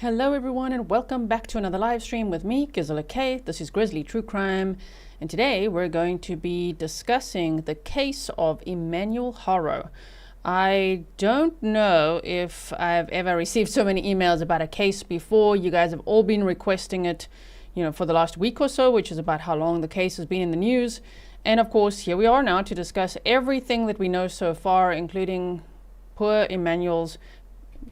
Hello everyone and welcome back to another live stream with me, Grizzly. This is Grizzly True Crime, and today we're going to be discussing the case of Emmanuel Haro. I don't know if I've ever received so many emails about a case before. You guys have all been requesting it, for the last week or so, which is about how long the case has been in the news. And of course, here we are now to discuss everything that we know so far, including poor Emmanuel's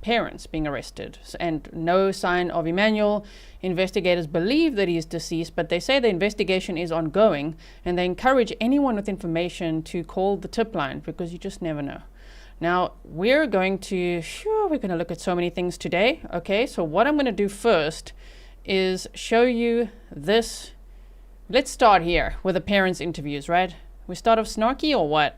parents being arrested and no sign of Emmanuel. Investigators believe that he is deceased, but they say the investigation is ongoing, and they encourage anyone with information to call the tip line because you just never know. Now we're going to look at so many things today. Okay, so what I'm going to do first is show you this. Let's start here with the parents' interviews, right? We start off snarky or what?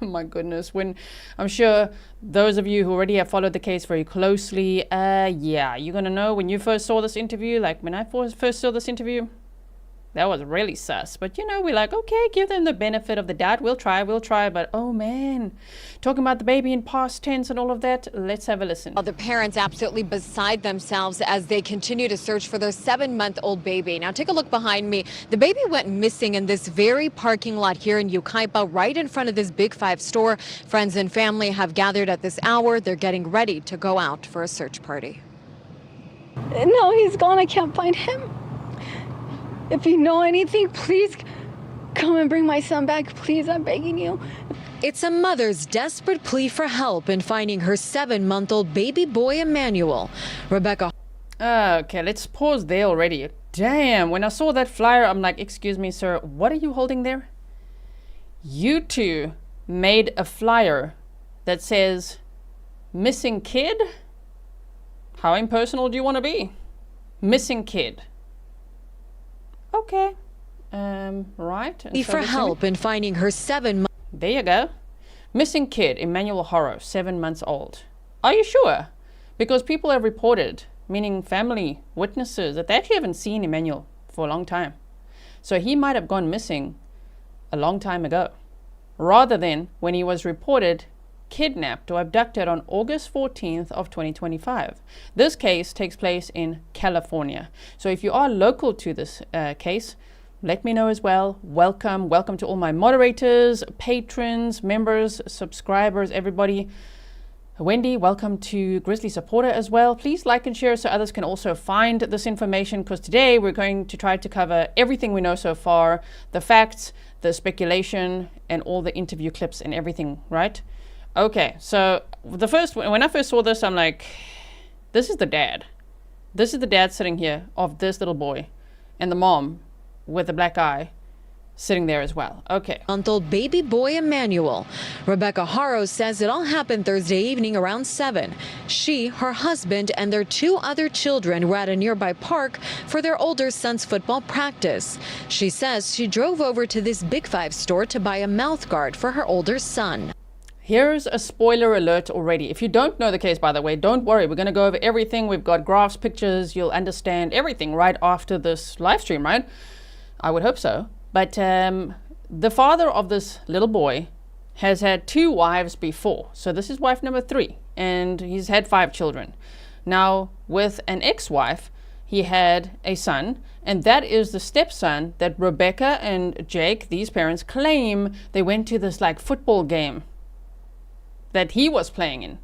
My goodness, when I'm sure those of you who already have followed the case very closely, you're gonna know when you first saw this interview, like when I first saw this interview, that was really sus. But we're like, okay, give them the benefit of the doubt. We'll try. But oh man, talking about the baby in past tense and all of that, let's have a listen. The parents absolutely beside themselves as they continue to search for their 7-month-old baby. Now take a look behind me. The baby went missing in this very parking lot here in Yucaipa, right in front of this Big Five store. Friends and family have gathered at this hour. They're getting ready to go out for a search party. No, he's gone. I can't find him. If you know anything, please come and bring my son back. Please, I'm begging you. It's a mother's desperate plea for help in finding her 7-month-old baby boy, Emmanuel. Rebecca. Okay, let's pause there already. Damn, when I saw that flyer, I'm like, excuse me, sir, what are you holding there? You two made a flyer that says, missing kid? How impersonal do you want to be? Missing kid. Okay, right. Plea for help in finding her 7 months. There you go. Missing kid, Emmanuel Haro, 7 months old. Are you sure? Because people have reported, meaning family witnesses, that they actually haven't seen Emmanuel for a long time. So he might have gone missing a long time ago, rather than when he was reported kidnapped or abducted on August 14th of 2025. This case takes place in California. So if you are local to this case, let me know as well. Welcome to all my moderators, patrons, members, subscribers, everybody. Wendy, welcome to Grizzly Supporter as well. Please like and share so others can also find this information, because today we're going to try to cover everything we know so far, the facts, the speculation, and all the interview clips and everything, right? Okay, so when I first saw this, I'm like, this is the dad. This is the dad sitting here of this little boy, and the mom with the black eye sitting there as well. Okay. Month-old baby boy Emmanuel. Rebecca Haro says it all happened Thursday evening around 7. She, her husband, and their 2 other children were at a nearby park for their older son's football practice. She says she drove over to this Big Five store to buy a mouth guard for her older son. Here's a spoiler alert already. If you don't know the case, by the way, don't worry. We're going to go over everything. We've got graphs, pictures. You'll understand everything right after this live stream, right? I would hope so. But the father of this little boy has had 2 wives before. So this is wife number 3. And he's had 5 children. Now, with an ex-wife, he had a son. And that is the stepson that Rebecca and Jake, these parents, claim they went to this football game that he was playing in.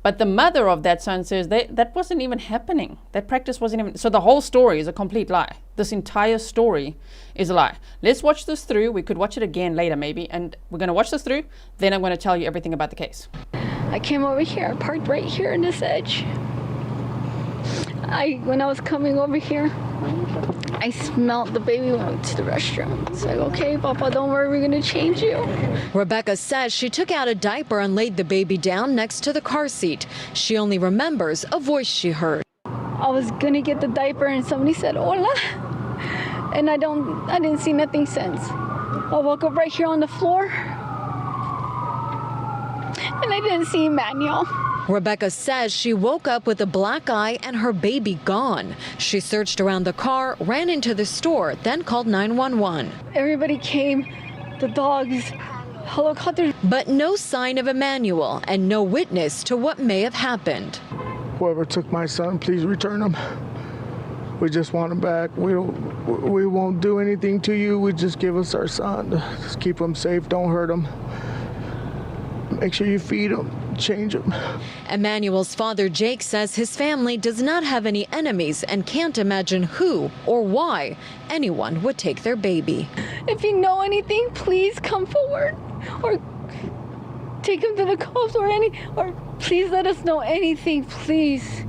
But the mother of that son says that wasn't even happening. That practice wasn't even. So the whole story is a complete lie. This entire story is a lie. Let's watch this through. We could watch it again later maybe. And we're going to watch this through. Then I'm going to tell you everything about the case. I came over here. I parked right here in this edge. When I was coming over here, I smelled the baby went to the restroom. It's like, okay, Papa, don't worry, we're going to change you. Rebecca says she took out a diaper and laid the baby down next to the car seat. She only remembers a voice she heard. I was going to get the diaper and somebody said, hola. And I didn't see nothing since. I woke up right here on the floor. And I didn't see Emmanuel. Rebecca says she woke up with a black eye and her baby gone. She searched around the car, ran into the store, then called 911. Everybody came, the dogs, helicopters. But no sign of Emmanuel and no witness to what may have happened. Whoever took my son, please return him. We just want him back. We won't do anything to you. We just give us our son. Just keep him safe. Don't hurt him. Make sure you feed him, change him. Emmanuel's father, Jake, says his family does not have any enemies and can't imagine who or why anyone would take their baby. If you know anything, please come forward or take him to the cops or please let us know anything, please.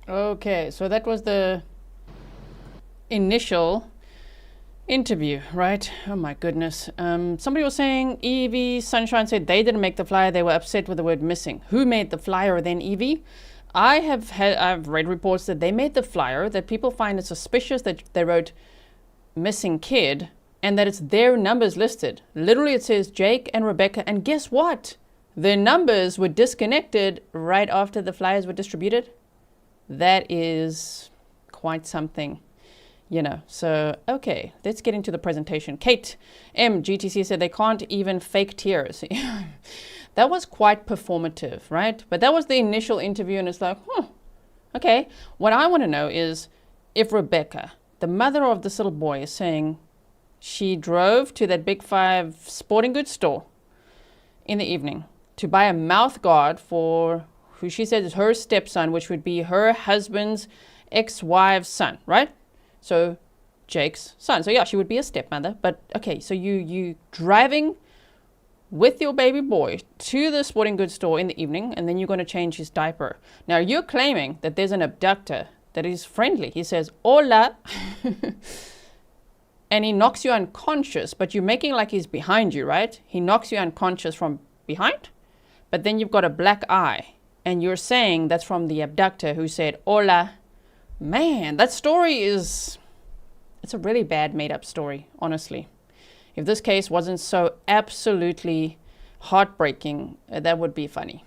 Okay, so that was the initial interview, right? Oh my goodness. Somebody was saying Evie Sunshine said they didn't make the flyer. They were upset with the word missing. Who made the flyer then, Evie? I've read reports that they made the flyer, that people find it suspicious that they wrote missing kid and that it's their numbers listed. Literally it says Jake and Rebecca, and guess what? Their numbers were disconnected right after the flyers were distributed. That is quite something, you know. So, okay, let's get into the presentation. Kate M. GTC said they can't even fake tears. That was quite performative, right? But that was the initial interview, and it's like, okay. What I want to know is if Rebecca, the mother of this little boy, is saying she drove to that Big Five sporting goods store in the evening to buy a mouth guard for who she said is her stepson, which would be her husband's ex-wife's son, right? So Jake's son. So yeah, she would be a stepmother. But okay, so you driving with your baby boy to the sporting goods store in the evening, and then you're going to change his diaper. Now you're claiming that there's an abductor that is friendly. He says, hola, and he knocks you unconscious, but you're making like he's behind you, right? He knocks you unconscious from behind, but then you've got a black eye. And you're saying that's from the abductor who said, hola. Man, that story it's a really bad made up story, honestly. If this case wasn't so absolutely heartbreaking, that would be funny.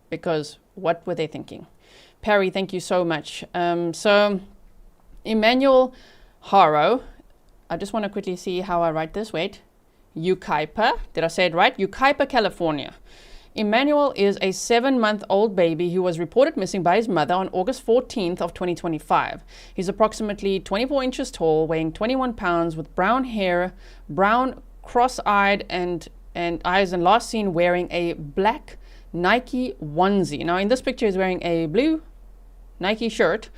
Because what were they thinking? Perry, thank you so much. So, Emmanuel Haro, I just want to quickly see how I write this. Wait. Yucaipa, did I say it right? Yucaipa, California. Emmanuel is a 7-month-old baby who was reported missing by his mother on August 14th of 2025. He's approximately 24 inches tall, weighing 21 pounds, with brown hair, brown cross-eyed and eyes, and last seen wearing a black Nike onesie. Now in this picture he's wearing a blue Nike shirt,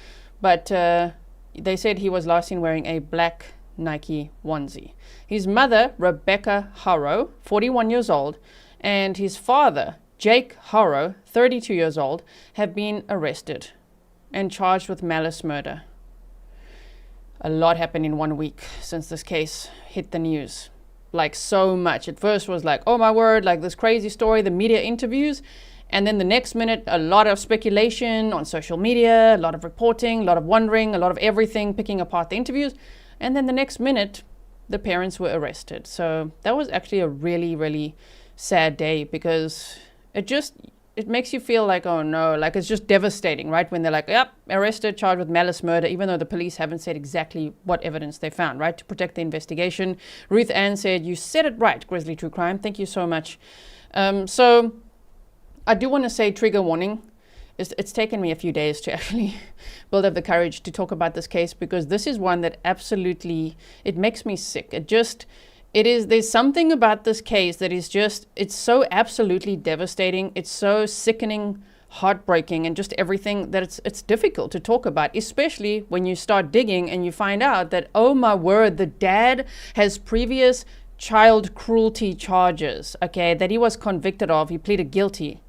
but they said he was last seen wearing a black Nike onesie. His mother, Rebecca Haro, 41 years old, and his father, Jake Haro, 32 years old, have been arrested and charged with malice murder. A lot happened in 1 week since this case hit the news. Like so much. At first was like, oh my word, like this crazy story, the media interviews. And then the next minute, a lot of speculation on social media, a lot of reporting, a lot of wondering, a lot of everything, picking apart the interviews. And then the next minute, the parents were arrested. So that was actually a really, really sad day, because it makes you feel like, oh no, like it's just devastating, right? When they're like, yep, arrested, charged with malice murder, even though the police haven't said exactly what evidence they found, right? To protect the investigation. Ruth Ann said, you said it right, Grizzly True Crime. Thank you so much. So I do want to say trigger warning. It's taken me a few days to actually build up the courage to talk about this case, because this is one that absolutely, it makes me sick. There's something about this case that is just, it's so absolutely devastating. It's so sickening, heartbreaking, and just everything that it's difficult to talk about, especially when you start digging and you find out that, oh my word, the dad has previous child cruelty charges, okay, that he was convicted of. He pleaded guilty.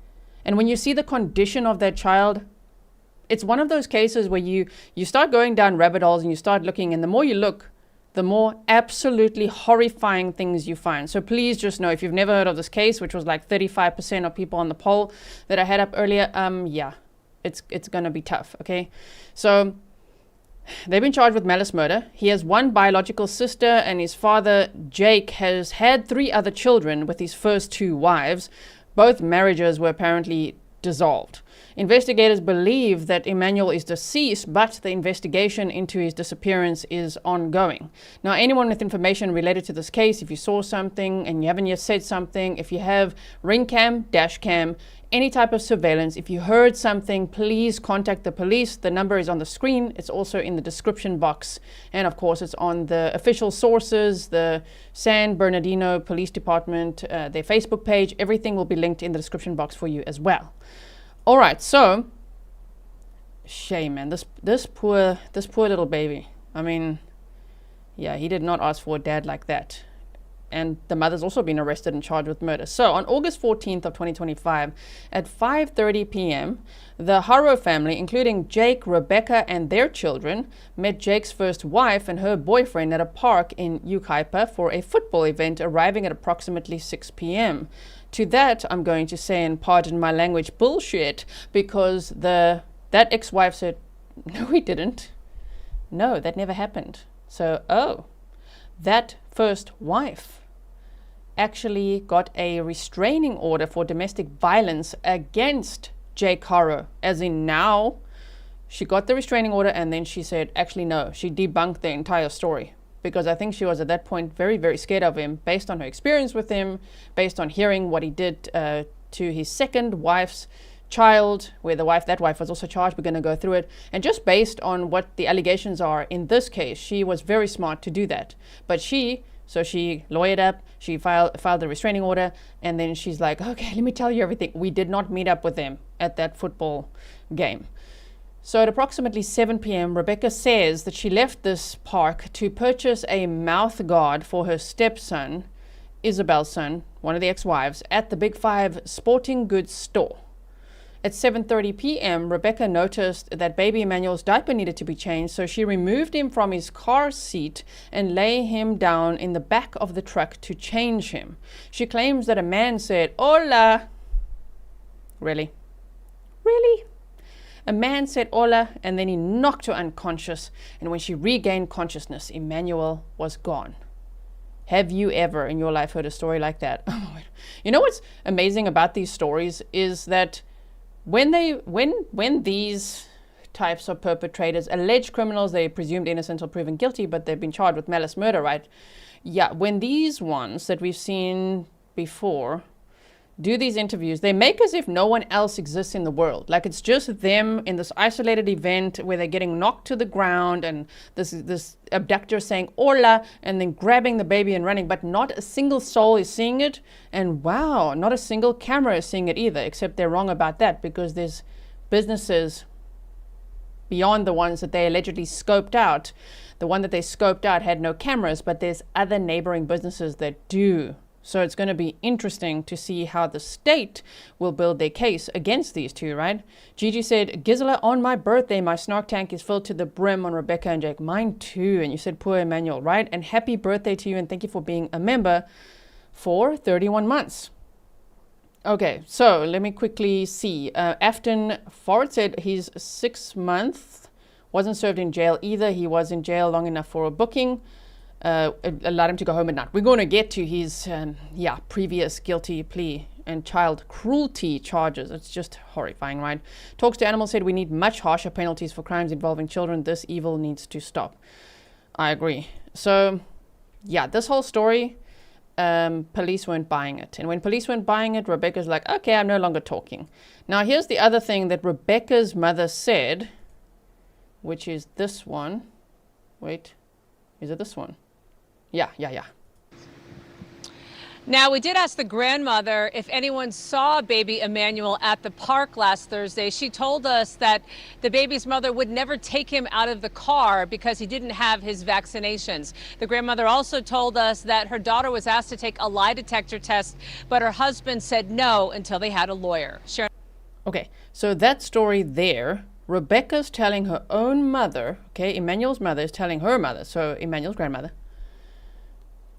And when you see the condition of that child, it's one of those cases where you start going down rabbit holes and you start looking, and the more you look, the more absolutely horrifying things you find. So please just know, if you've never heard of this case, which was like 35% of people on the poll that I had up earlier, yeah, it's going to be tough, okay? So they've been charged with malice murder. He has one biological sister, and his father, Jake, has had 3 other children with his first 2 wives. Both marriages were apparently dissolved. Investigators believe that Emmanuel is deceased, but the investigation into his disappearance is ongoing. Now, anyone with information related to this case, if you saw something and you haven't yet said something, if you have ring cam, dash cam, any type of surveillance. If you heard something, please contact the police. The number is on the screen. It's also in the description box. And of course, it's on the official sources, the San Bernardino Police Department, their Facebook page. Everything will be linked in the description box for you as well. All right, so shame, man. This poor little baby. I mean, yeah, he did not ask for a dad like that. And the mother's also been arrested and charged with murder. So on August 14th of 2025, at 5:30 p.m., the Haro family, including Jake, Rebecca, and their children, met Jake's first wife and her boyfriend at a park in Yucaipa for a football event, arriving at approximately 6 p.m. To that, I'm going to say, and pardon my language, bullshit, because that ex-wife said, no, he didn't. No, that never happened. So, that first wife actually got a restraining order for domestic violence against Jake Haro, as in now she got the restraining order and then she said, actually, no, she debunked the entire story, because I think she was at that point very, very scared of him based on her experience with him, based on hearing what he did to his second wife's child, where that wife was also charged. We're going to go through it. And just based on what the allegations are in this case, she was very smart to do that. But she lawyered up, she filed the restraining order, and then she's like, okay, let me tell you everything. We did not meet up with them at that football game. So at approximately 7 p.m., Rebecca says that she left this park to purchase a mouth guard for her stepson, Isabel's son, one of the ex-wives, at the Big Five sporting goods store. At 7:30 p.m., Rebecca noticed that baby Emmanuel's diaper needed to be changed, so she removed him from his car seat and lay him down in the back of the truck to change him. She claims that a man said, "Hola." Really? Really? A man said hola, and then he knocked her unconscious, and when she regained consciousness, Emmanuel was gone. Have you ever in your life heard a story like that? You know what's amazing about these stories is that when these types of perpetrators, alleged criminals, they're presumed innocent or proven guilty, but they've been charged with malice murder, right? Yeah, when these ones that we've seen before do these interviews, they make as if no one else exists in the world. Like it's just them in this isolated event where they're getting knocked to the ground and this abductor saying hola and then grabbing the baby and running, but not a single soul is seeing it. And wow, not a single camera is seeing it either, except they're wrong about that, because there's businesses beyond the ones that they allegedly scoped out. The one that they scoped out had no cameras, but there's other neighboring businesses that do. So it's going to be interesting to see how the state will build their case against these two, right? Gigi said, Gisela, on my birthday, my snark tank is filled to the brim on Rebecca and Jake. Mine too. And you said, poor Emmanuel, right? And happy birthday to you, and thank you for being a member for 31 months. Okay, so let me quickly see. Afton Ford said he's 6 months, wasn't served in jail either. He was in jail long enough for a booking. Allowed him to go home at night. We're going to get to his previous guilty plea and child cruelty charges. It's just horrifying, right? Talks to Animals said we need much harsher penalties for crimes involving children. This evil needs to stop. I agree. So yeah, this whole story, police weren't buying it. And when police weren't buying it, Rebecca's like, okay, I'm no longer talking. Now here's the other thing that Rebecca's mother said, which is this one. Wait, is it this one? Yeah. Now, we did ask the grandmother if anyone saw baby Emmanuel at the park last Thursday. She told us that the baby's mother would never take him out of the car because he didn't have his vaccinations. The grandmother also told us that her daughter was asked to take a lie detector test, but her husband said no until they had a lawyer. Sharon. Okay, so that story there, Rebecca's telling her own mother, okay, Emmanuel's mother is telling her mother, so Emmanuel's grandmother,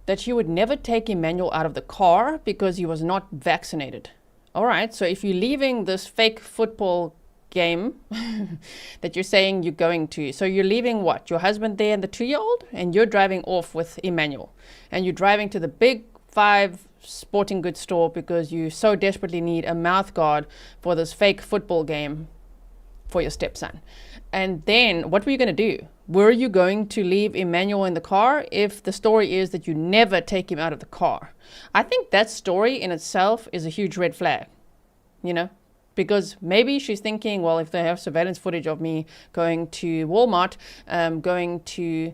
that she would never take Emmanuel out of the car because he was not vaccinated. All right, so if you're leaving this fake football game that you're saying you're going to, so you're leaving what? Your husband there and the 2-year-old? And you're driving off with Emmanuel. And you're driving to the Big Five sporting goods store because you so desperately need a mouth guard for this fake football game for your stepson. And then what were you going to do? Were you going to leave Emmanuel in the car if the story is that you never take him out of the car? I think that story in itself is a huge red flag, you know, Because maybe she's thinking, well, if they have surveillance footage of me going to Walmart, going to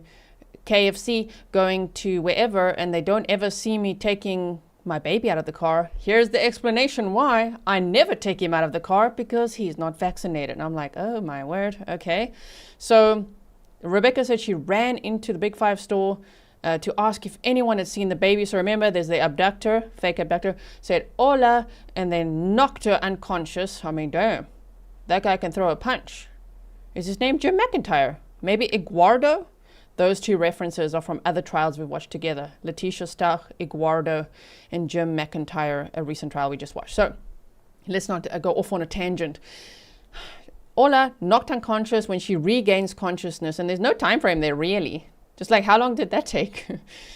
KFC, going to wherever, and they don't ever see me taking my baby out of the car, here's the explanation why I never take him out of the car, because he's not vaccinated. And I'm like, oh my word, okay. So Rebecca said she ran into the Big Five store to ask if anyone had seen the baby. So remember, there's the abductor, fake abductor, said hola, and then knocked her unconscious. I mean, damn, that guy can throw a punch. Is his name Jim McIntyre? Maybe Eduardo? Those two references are from other trials we've watched together. Letitia Stach, Eduardo, and Jim McIntyre, a recent trial we just watched. So let's not go off on a tangent. Ola knocked unconscious. When she regains consciousness, and there's no time frame there really. Just like, how long did that take?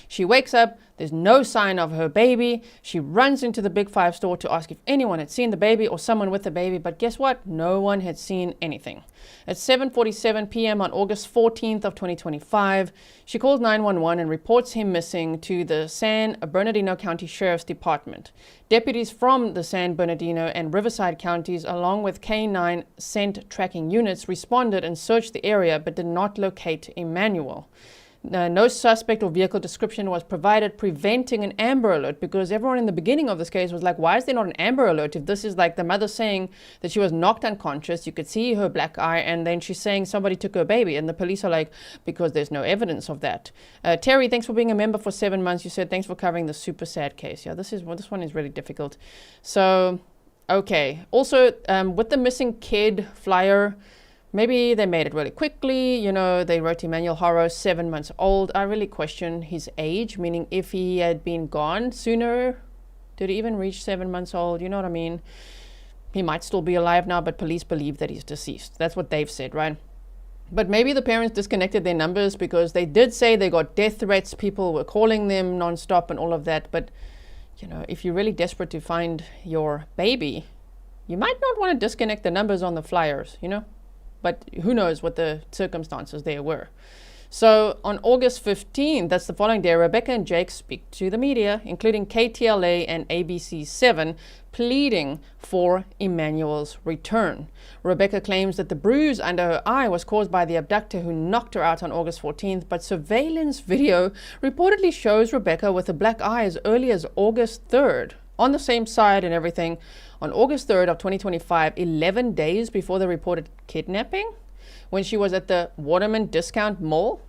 She wakes up, there's no sign of her baby. She runs into the Big Five store to ask if anyone had seen the baby or someone with the baby. But guess what? No one had seen anything. At 7:47 p.m. on August 14th of 2025, she calls 911 and reports him missing to the San Bernardino County Sheriff's Department. Deputies from the San Bernardino and Riverside counties, along with K9 scent tracking units, responded and searched the area but did not locate Emmanuel. No suspect or vehicle description was provided, preventing an Amber Alert, because everyone in the beginning of this case was like, why is there not an Amber Alert if this is like the mother saying that she was knocked unconscious, you could see her black eye, and then she's saying somebody took her baby, and the police are like, because there's no evidence of that. Terry, thanks for being a member for 7 months. You said thanks for covering the super sad case. Yeah, this one is really difficult. So, okay. Also, with the missing kid flyer, maybe they made it really quickly. You know, they wrote Emmanuel Haro, 7 months old. I really question his age, meaning if he had been gone sooner, did he even reach 7 months old? You know what I mean? He might still be alive now, but police believe that he's deceased. That's what they've said, right? But maybe the parents disconnected their numbers, because they did say they got death threats. People were calling them nonstop and all of that. But, you know, if you're really desperate to find your baby, you might not want to disconnect the numbers on the flyers, you know? But who knows what the circumstances there were. So on August 15th, that's the following day, Rebecca and Jake speak to the media, including KTLA and ABC7, pleading for Emmanuel's return. Rebecca claims that the bruise under her eye was caused by the abductor who knocked her out on August 14th, but surveillance video reportedly shows Rebecca with a black eye as early as August 3rd, on the same side and everything. On August 3rd of 2025, 11 days before the reported kidnapping, when she was at the Waterman Discount Mall,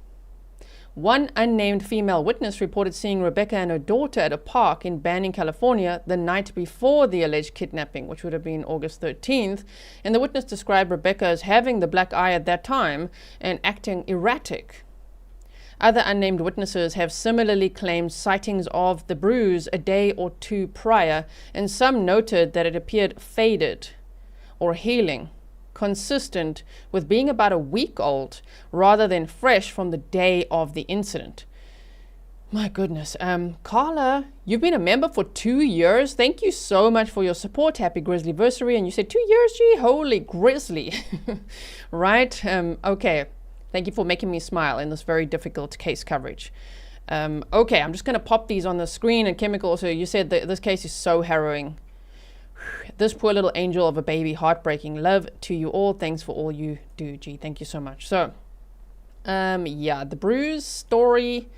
one unnamed female witness reported seeing Rebecca and her daughter at a park in Banning, California, the night before the alleged kidnapping, which would have been August 13th. And the witness described Rebecca as having the black eye at that time and acting erratic. Other unnamed witnesses have similarly claimed sightings of the bruise a day or two prior, and some noted that it appeared faded or healing, consistent with being about a week old rather than fresh from the day of the incident. My goodness. Carla, you've been a member for 2 years. Thank you so much for your support. Happy Grizzlyversary. And you said 2 years, gee, holy Grizzly. Right? Okay. Thank you for making me smile in this very difficult case coverage. Okay, I'm just going to pop these on the screen. And Chemical, also, you said that this case is so harrowing. This poor little angel of a baby, heartbreaking. Love to you all. Thanks for all you do, G. Thank you so much. So, yeah, the bruise story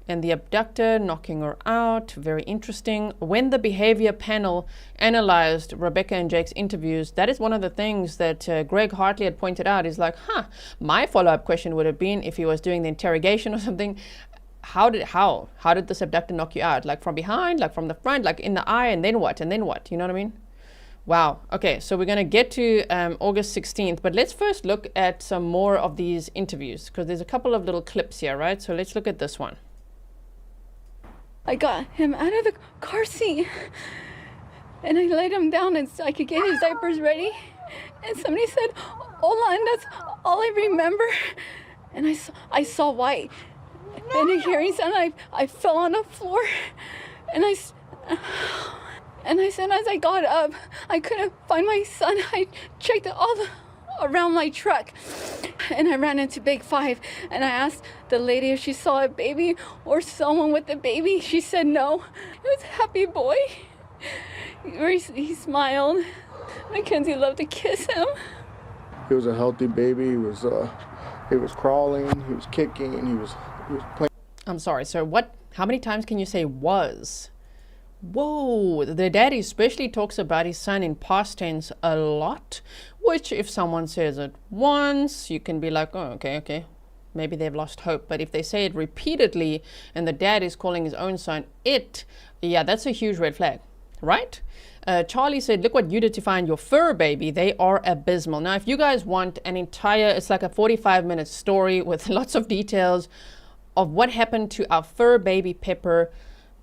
and the abductor knocking her out. Very interesting. When the behavior panel analyzed Rebecca and Jake's interviews, that is one of the things that Greg Hartley had pointed out, is like, my follow-up question would have been, if he was doing the interrogation or something, how did this abductor knock you out? Like from behind, like from the front, like in the eye, and then what? And then what? You know what I mean? Wow. Okay, so we're going to get to August 16th, but let's first look at some more of these interviews, because there's a couple of little clips here, right? So let's look at this one. I got him out of the car seat and I laid him down and so I could get his diapers ready. And somebody said, "Hola," and that's all I remember. And I saw white. And a hearing sound, I fell on the floor. And I said, as I got up, I couldn't find my son. I checked all around my truck. And I ran into Big Five. And I asked the lady if she saw a baby or someone with a baby. She said no. It was a happy boy. He smiled. Mackenzie loved to kiss him. He was a healthy baby. He was crawling, he was kicking, he was playing. I'm sorry, so what? How many times can you say was? Whoa, the daddy especially talks about his son in past tense a lot, which if someone says it once, you can be like, oh, okay, maybe they've lost hope. But if they say it repeatedly and the dad is calling his own son it, yeah, that's a huge red flag, right? Charlie said, look what you did to find your fur baby. They are abysmal. Now, if you guys want an entire, it's like a 45-minute story with lots of details of what happened to our fur baby Pepper.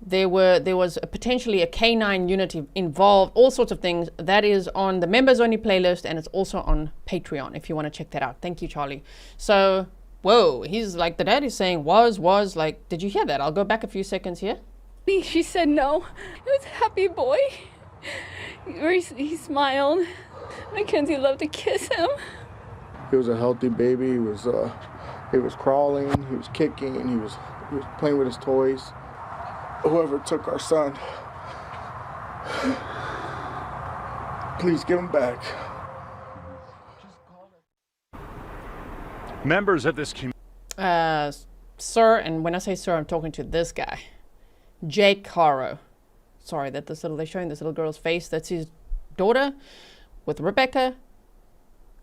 There was potentially a canine unit involved, all sorts of things. That is on the members only playlist, and it's also on Patreon if you want to check that out. Thank you, Charlie. So, whoa, he's like, the dad is saying was, like, did you hear that? I'll go back a few seconds here. She said no. It was a happy boy. He smiled. Mackenzie loved to kiss him. He was a healthy baby. He was crawling, he was kicking, and he was playing with his toys. Whoever took our son, please give him back. Members of this community. Sir, and when I say sir, I'm talking to this guy, Jake Haro. Sorry that they're showing this little girl's face. That's his daughter with Rebecca.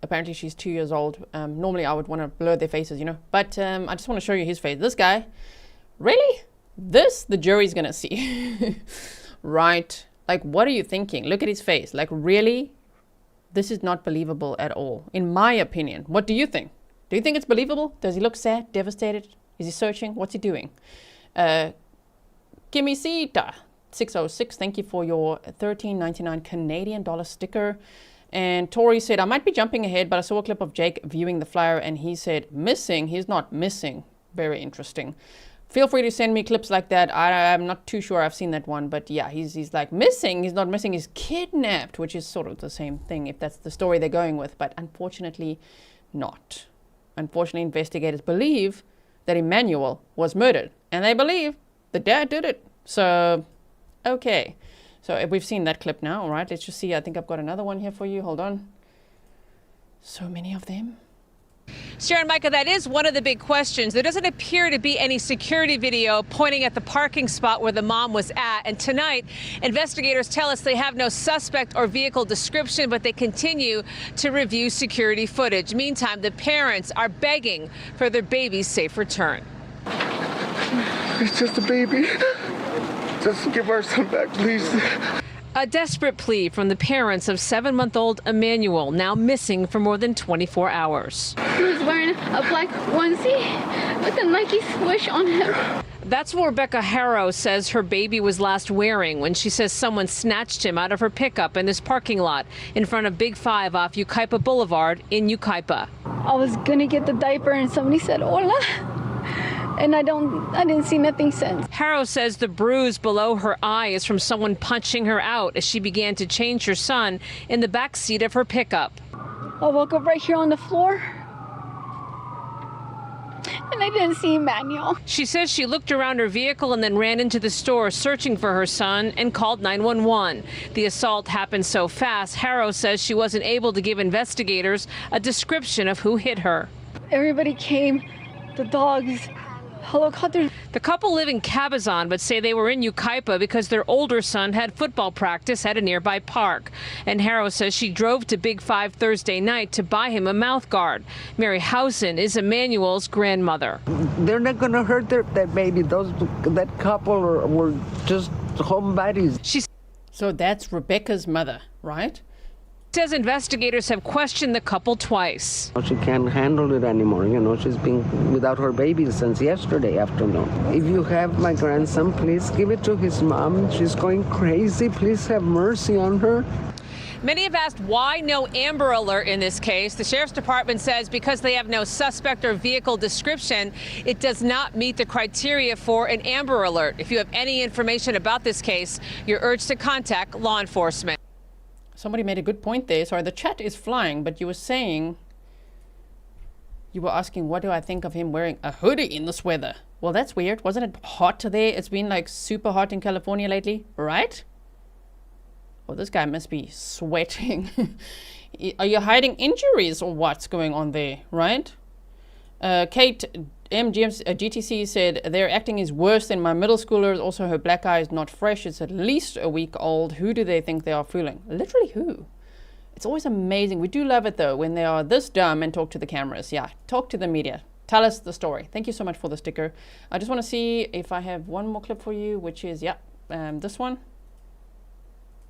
Apparently she's 2 years old. Normally I would want to blur their faces, you know, but I just want to show you his face. This guy, really? This, the jury's gonna see. Right? Like, what are you thinking? Look at his face. Like, really? This is not believable at all, in my opinion. What do you think? Do you think it's believable? Does he look sad, devastated? Is he searching? What's he doing? Kimisita 606, thank you for your $13.99 Canadian dollar sticker. And Tori said, I might be jumping ahead, but I saw a clip of Jake viewing the flyer and he said, missing. He's not missing. Very interesting. Feel free to send me clips like that. I'm not too sure I've seen that one, but yeah, he's like missing. He's not missing. He's kidnapped, which is sort of the same thing if that's the story they're going with, but unfortunately not. Unfortunately, investigators believe that Emmanuel was murdered, and they believe the dad did it. So, okay. So we've seen that clip now, all right? Let's just see. I think I've got another one here for you. Hold on. So many of them. Sharon, Micah, that is one of the big questions. There doesn't appear to be any security video pointing at the parking spot where the mom was at. And tonight, investigators tell us they have no suspect or vehicle description, but they continue to review security footage. Meantime, the parents are begging for their baby's safe return. It's just a baby. Just give our son back, please. A desperate plea from the parents of 7-month-old Emmanuel, now missing for more than 24 hours. He was wearing a black onesie with a Nike swoosh on him. That's what Emmanuel Haro says her baby was last wearing when she says someone snatched him out of her pickup in this parking lot in front of Big 5 off Yucaipa Boulevard in Yucaipa. I was gonna get the diaper and somebody said, hola. And I didn't see nothing since. Haro says the bruise below her eye is from someone punching her out as she began to change her son in the back seat of her pickup. I woke up right here on the floor, and I didn't see Emmanuel. She says she looked around her vehicle and then ran into the store searching for her son and called 911. The assault happened so fast, Haro says she wasn't able to give investigators a description of who hit her. Everybody came, the dogs, helicopters. The couple live in Cabazon, but say they were in Yucaipa because their older son had football practice at a nearby park. And Haro says she drove to Big 5 Thursday night to buy him a mouth guard. Mary Housen is Emmanuel's grandmother. They're not going to hurt that baby. That couple were just homebodies. So that's Rebecca's mother, right? Says investigators have questioned the couple twice. She can't handle it anymore. You know, she's been without her baby since yesterday afternoon. If you have my grandson, please give it to his mom. She's going crazy. Please have mercy on her. Many have asked why no Amber Alert in this case. The Sheriff's Department says because they have no suspect or vehicle description, it does not meet the criteria for an Amber Alert. If you have any information about this case, you're urged to contact law enforcement. Somebody made a good point there. Sorry, the chat is flying, but you were saying, you were asking, what do I think of him wearing a hoodie in this weather? Well, that's weird. Wasn't it hot today? It's been like super hot in California lately, right? Well, this guy must be sweating. Are you hiding injuries or what's going on there, right? Kate GTC said, their acting is worse than my middle schoolers. Also, her black eye is not fresh. It's at least a week old. Who do they think they are fooling? Literally who? It's always amazing. We do love it, though, when they are this dumb and talk to the cameras. Yeah, talk to the media. Tell us the story. Thank you so much for the sticker. I just want to see if I have one more clip for you, which is, this one.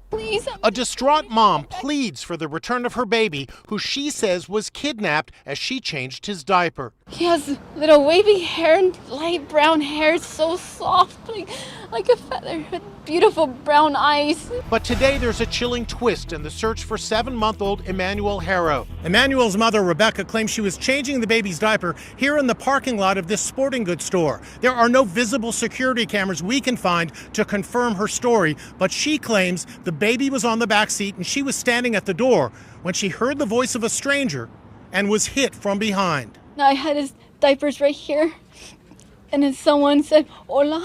Please. A distraught mom pleads for the return of her baby, who she says was kidnapped as she changed his diaper. He has little wavy hair and light brown hair, so soft, like a feather, with beautiful brown eyes. But today there's a chilling twist in the search for 7-month-old Emmanuel Haro. Emmanuel's mother, Rebecca, claims she was changing the baby's diaper here in the parking lot of this sporting goods store. There are no visible security cameras we can find to confirm her story, but she claims the baby was on the back seat and she was standing at the door when she heard the voice of a stranger and was hit from behind. I had his diapers right here, and then someone said, "Hola,"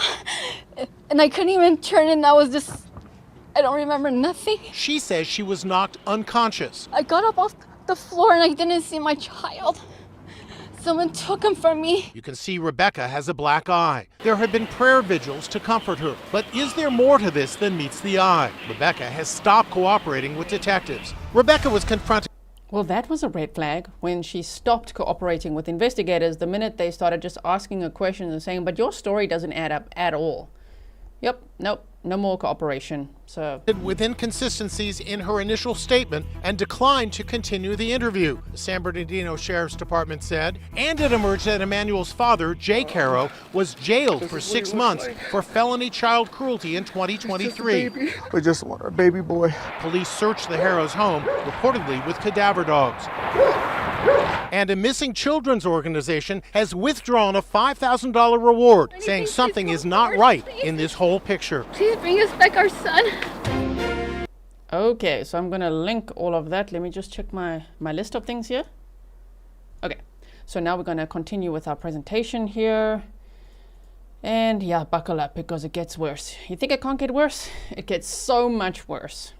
and I couldn't even turn, and I don't remember nothing. She says she was knocked unconscious. I got up off the floor and I didn't see my child. Someone took him from me. You can see Rebecca has a black eye. There have been prayer vigils to comfort her. But is there more to this than meets the eye? Rebecca has stopped cooperating with detectives. Rebecca was confronted. Well, that was a red flag when she stopped cooperating with investigators the minute they started just asking her questions and saying, but your story doesn't add up at all. Yep, nope, no more cooperation. So with inconsistencies in her initial statement and declined to continue the interview, the San Bernardino Sheriff's Department said. And it emerged that Emmanuel's father, Jake Haro, was jailed for 6 months for felony child cruelty in 2023. We just want our baby boy. Police searched the Haro's home, reportedly with cadaver dogs. And a missing children's organization has withdrawn a $5,000 reward, saying something is not right in this whole picture. Please bring us back our son. okay, so I'm gonna link all of that. Let me just check my list of things here. Okay, so now we're gonna continue with our presentation here. And yeah, buckle up because it gets worse. You think it can't get worse? It gets so much worse.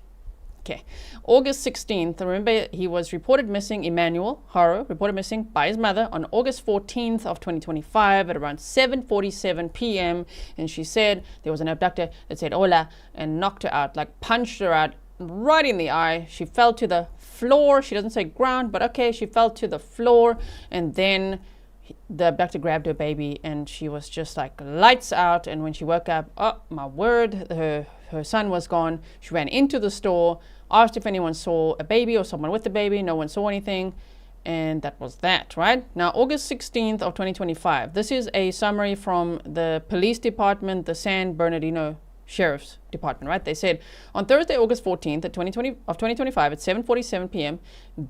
Okay, August 16th, remember he was reported missing, Emmanuel Haro, reported missing by his mother on August 14th of 2025 at around 7:47 p.m. And she said there was an abductor that said hola and knocked her out, like punched her out right in the eye. She fell to the floor. She doesn't say ground, but okay, she fell to the floor. And then the abductor grabbed her baby and she was just like lights out. And when she woke up, oh my word, her son was gone. She ran into the store, asked if anyone saw a baby or someone with the baby. No one saw anything. And that was that, right? Now, August 16th of 2025. This is a summary from the police department, the San Bernardino Sheriff's Department, right? They said on Thursday, August 14th of 2025 at 7:47 p.m.,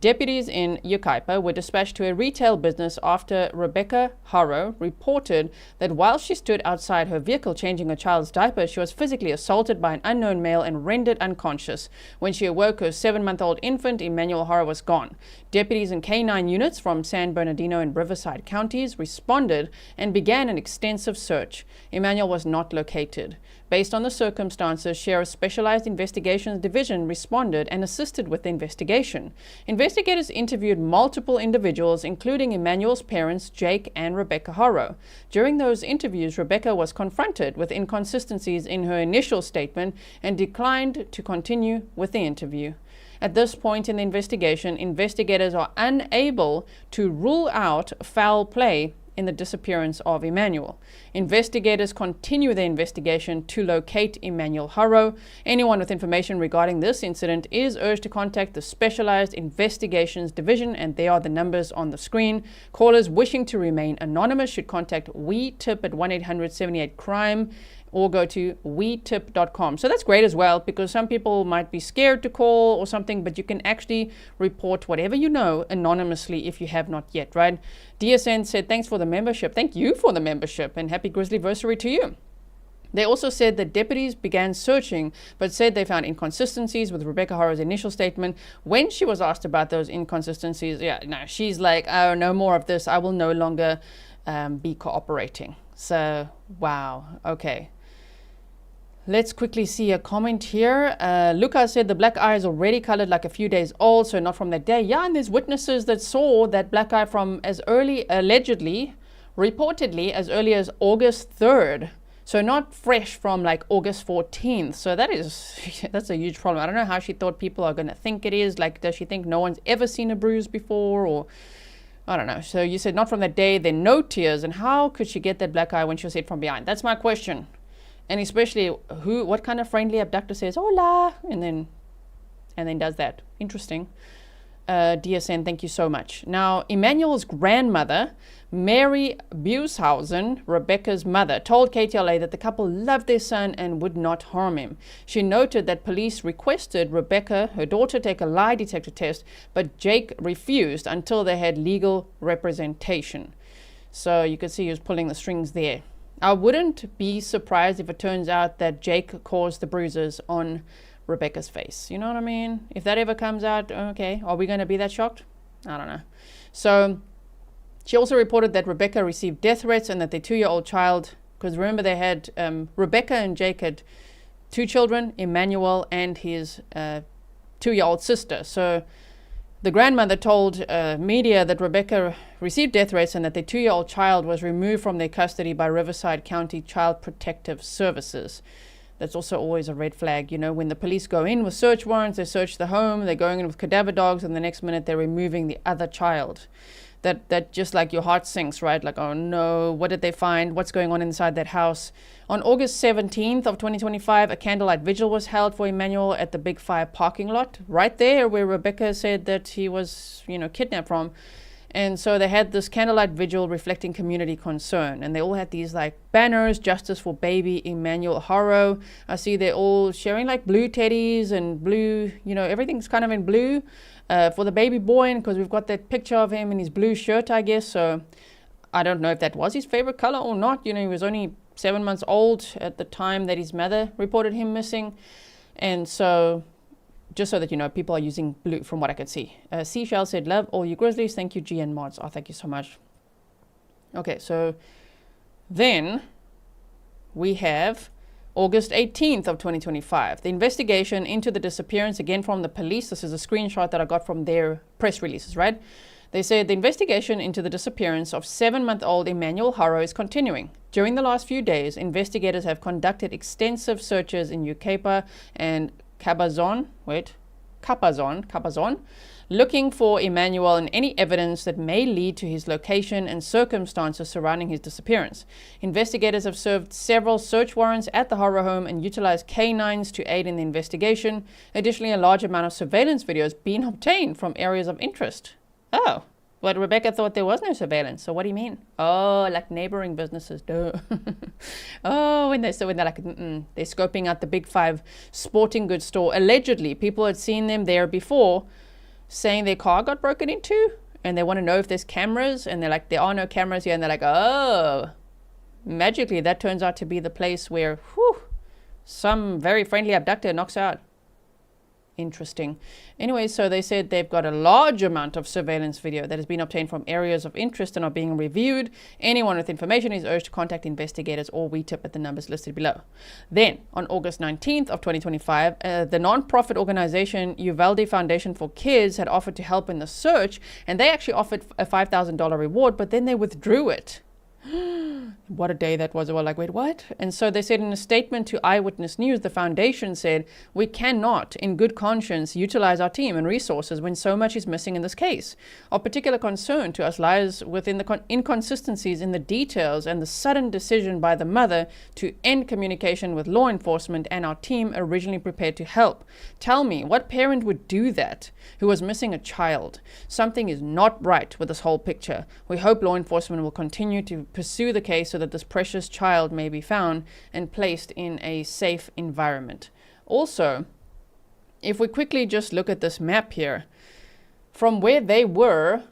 deputies in Yucaipa were dispatched to a retail business after Rebecca Haro reported that while she stood outside her vehicle changing her child's diaper, she was physically assaulted by an unknown male and rendered unconscious. When she awoke, her 7-month-old infant, Emmanuel Haro, was gone. Deputies and K9 units from San Bernardino and Riverside counties responded and began an extensive search. Emmanuel was not located. Based on the circumstances, Sheriff's Specialized Investigations Division responded and assisted with the investigation. Investigators interviewed multiple individuals, including Emmanuel's parents, Jake and Rebecca Haro. During those interviews, Rebecca was confronted with inconsistencies in her initial statement and declined to continue with the interview. At this point in the investigation, investigators are unable to rule out foul play in the disappearance of Emmanuel. Investigators continue their investigation to locate Emmanuel Haro. Anyone with information regarding this incident is urged to contact the Specialized Investigations Division, and there are the numbers on the screen. Callers wishing to remain anonymous should contact WeTip at 1-800-78-CRIME or go to wetip.com. So that's great as well, because some people might be scared to call or something, but you can actually report whatever you know anonymously if you have not yet, right? DSN said, thanks for the membership. Thank you for the membership, and happy Grizzlyversary to you. They also said that deputies began searching, but said they found inconsistencies with Rebecca Haro's initial statement. When she was asked about those inconsistencies, she's like, oh, no more of this. I will no longer be cooperating. So, wow, okay. Let's quickly see a comment here. Lucas said the black eye is already colored like a few days old, so not from that day. Yeah, and there's witnesses that saw that black eye from as early, allegedly, reportedly, as early as August 3rd. So not fresh from like August 14th. So that's a huge problem. I don't know how she thought people are going to think it is. Like, does she think no one's ever seen a bruise before? Or I don't know. So you said not from that day, then no tears. And how could she get that black eye when she was hit from behind? That's my question. And especially what kind of friendly abductor says, hola, and then does that? Interesting. DSN, thank you so much. Now, Emmanuel's grandmother, Mary Bushausen, Rebecca's mother, told KTLA that the couple loved their son and would not harm him. She noted that police requested Rebecca, her daughter, take a lie detector test, but Jake refused until they had legal representation. So you could see he was pulling the strings there. I wouldn't be surprised if it turns out that Jake caused the bruises on Rebecca's face. You know what I mean? If that ever comes out, okay, are we going to be that shocked? I don't know. So she also reported that Rebecca received death threats and that their 2-year-old child, because remember they had, Rebecca and Jake had 2 children, Emmanuel and his 2-year-old sister. So the grandmother told media that Rebecca received death threats and that their 2-year-old child was removed from their custody by Riverside County Child Protective Services. That's also always a red flag. You know, when the police go in with search warrants, they search the home, they're going in with cadaver dogs, and the next minute they're removing the other child. That just like your heart sinks, right? Like, oh no, what did they find? What's going on inside that house? On August 17th of 2025, a candlelight vigil was held for Emmanuel at the Big Five parking lot, right there where Rebecca said that he was, kidnapped from. And so they had this candlelight vigil reflecting community concern. And they all had these like banners, justice for baby Emmanuel Haro. I see they're all sharing like blue teddies and blue, everything's kind of in blue for the baby boy. And because we've got that picture of him in his blue shirt, I guess. So I don't know if that was his favorite color or not. He was only 7 months old at the time that his mother reported him missing. And so just so that you know, people are using blue from what I could see. Seashell said, love all you Grizzlies. Thank you, GN Mods. Oh, thank you so much. Okay, so then we have August 18th of 2025. The investigation into the disappearance, again from the police. This is a screenshot that I got from their press releases, right? They said the investigation into the disappearance of 7-month-old Emmanuel Haro is continuing. During the last few days, investigators have conducted extensive searches in Yucaipa and Cabazon, looking for Emmanuel and any evidence that may lead to his location and circumstances surrounding his disappearance. Investigators have served several search warrants at the Haro home and utilized canines to aid in the investigation. Additionally, a large amount of surveillance videos being obtained from areas of interest. Oh, but Rebecca thought there was no surveillance. So what do you mean? Oh, like neighboring businesses. Duh. Oh, when they're like, they're scoping out the Big Five sporting goods store. Allegedly, people had seen them there before, saying their car got broken into, and they want to know if there's cameras, and they're like, there are no cameras here, and they're like, oh, magically that turns out to be the place where, some very friendly abductor knocks out. Interesting. Anyway, so they said they've got a large amount of surveillance video that has been obtained from areas of interest and are being reviewed. Anyone with information is urged to contact investigators or we tip at the numbers listed below. Then, on August 19th of 2025, the non-profit organization Uvalde Foundation for Kids had offered to help in the search, and they actually offered a $5,000 reward, but then they withdrew it. What a day that was. Well, like, wait, what? And so they said in a statement to Eyewitness News, the foundation said, we cannot, in good conscience, utilize our team and resources when so much is missing in this case. Of particular concern to us lies within the inconsistencies in the details and the sudden decision by the mother to end communication with law enforcement and our team originally prepared to help. Tell me, what parent would do that who was missing a child? Something is not right with this whole picture. We hope law enforcement will continue to pursue the case so that this precious child may be found and placed in a safe environment. Also, if we quickly just look at this map here, from where they were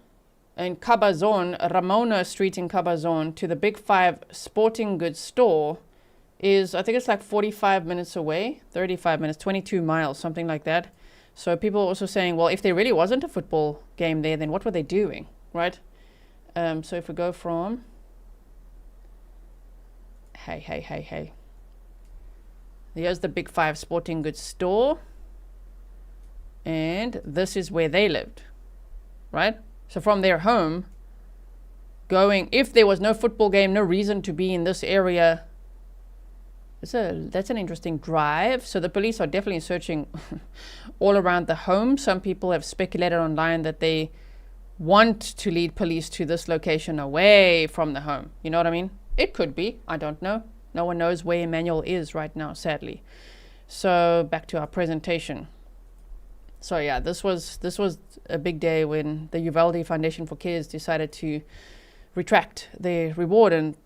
in Cabazon, Ramona Street in Cabazon, to the Big Five sporting goods store is, I think it's like 45 minutes away, 35 minutes, 22 miles, something like that. So people are also saying, well, if there really wasn't a football game there, then what were they doing, right? So if we go from... Hey. Here's the Big Five sporting goods store. And this is where they lived, right? So from their home, going, if there was no football game, no reason to be in this area. That's an interesting drive. So the police are definitely searching all around the home. Some people have speculated online that they want to lead police to this location away from the home. You know what I mean? It could be. I don't know. No one knows where Emmanuel is right now, sadly. So back to our presentation. So yeah, this was a big day when the Uvalde Foundation for Kids decided to retract their reward, and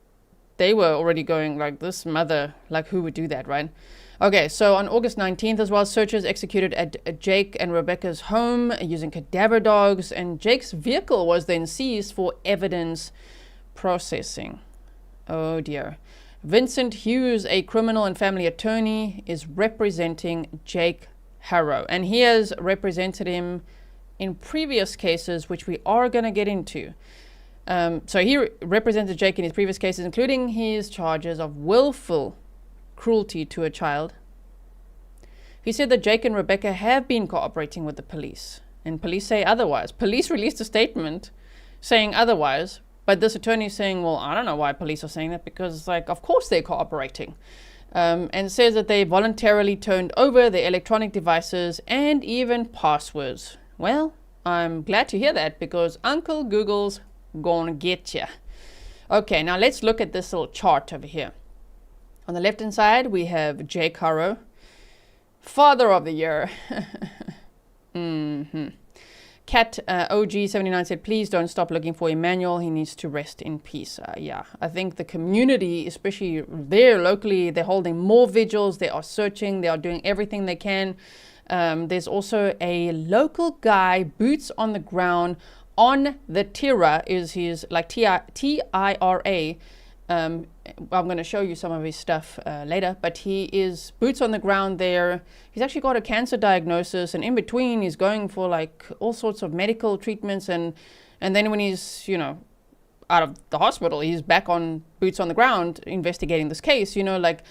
they were already going like, this mother, like who would do that, right? Okay, so on August 19th as well, searchers executed at Jake and Rebecca's home using cadaver dogs, and Jake's vehicle was then seized for evidence processing. Oh dear. Vincent Hughes, a criminal and family attorney, is representing Jake Haro, and he has represented him in previous cases, which we are going to get into. So he represented Jake in his previous cases, including his charges of willful cruelty to a child. He said that Jake and Rebecca have been cooperating with the police, and police say otherwise. Police released a statement saying otherwise, but this attorney is saying, well, I don't know why police are saying that, because, like, of course they're cooperating. And says that they voluntarily turned over their electronic devices and even passwords. Well, I'm glad to hear that, because Uncle Google's gonna get ya. Okay, now let's look at this little chart over here. On the left hand side, we have Jake Haro, Father of the Year. Cat OG79 said, please don't stop looking for Emmanuel. He needs to rest in peace. Yeah, I think the community, especially there locally, they're holding more vigils. They are searching. They are doing everything they can. There's also a local guy, boots on the ground, on the Tira, is his, like Tira. I'm going to show you some of his stuff later, but he is boots on the ground there. He's actually got a cancer diagnosis, and in between he's going for like all sorts of medical treatments, and then when he's, you know, out of the hospital, he's back on boots on the ground investigating this case, you know, like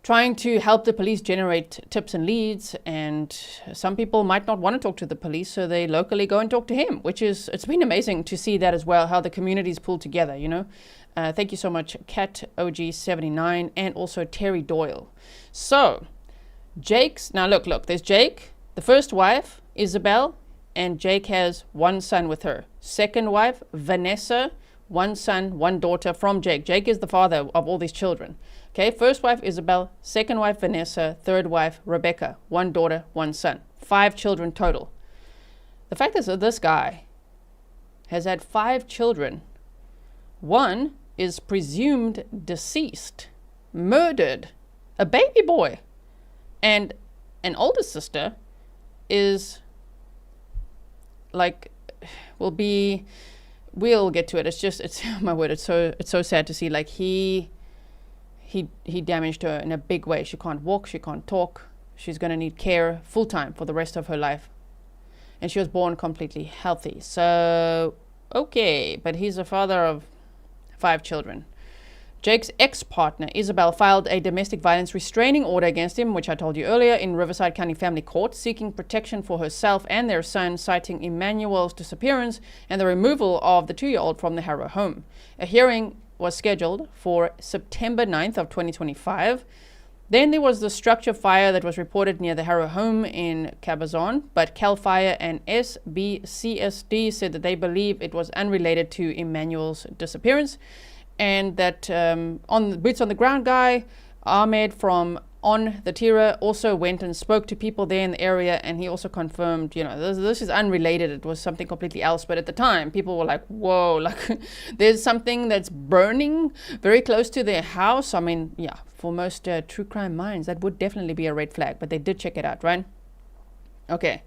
trying to help the police generate tips and leads. And some people might not want to talk to the police, so they locally go and talk to him, which is, it's been amazing to see that as well, how the communities pull together, you know. Thank you so much, Cat OG79, and also Terry Doyle. So Jake's, now look, there's Jake, the first wife, Isabel, and Jake has one son with her. Second wife, Vanessa, one son, one daughter from Jake. Jake is the father of all these children. Okay, first wife, Isabel, second wife, Vanessa, third wife, Rebecca, one daughter, one son. 5 children total. The fact is that this guy has had 5 children. One is presumed deceased, murdered, a baby boy, and an older sister is like, we'll get to it. It's my word, it's so sad to see, like he damaged her in a big way. She can't walk, she can't talk. She's going to need care full time for the rest of her life. And she was born completely healthy. So, okay, but he's a father of 5 children. Jake's ex-partner, Isabel, filed a domestic violence restraining order against him, which I told you earlier, in Riverside County Family Court, seeking protection for herself and their son, citing Emmanuel's disappearance and the removal of the 2-year-old from the Haro home. A hearing was scheduled for September 9th of 2025. Then there was the structure fire that was reported near the Haro home in Cabazon, but CAL FIRE and SBCSD said that they believe it was unrelated to Emmanuel's disappearance, and that on the boots on the ground guy, Ahmed from On the Tira, also went and spoke to people there in the area, and he also confirmed, you know, this is unrelated. It was something completely else. But at the time, people were like, whoa, like there's something that's burning very close to their house. I mean, yeah, for most true crime minds, that would definitely be a red flag, but they did check it out, right? Okay.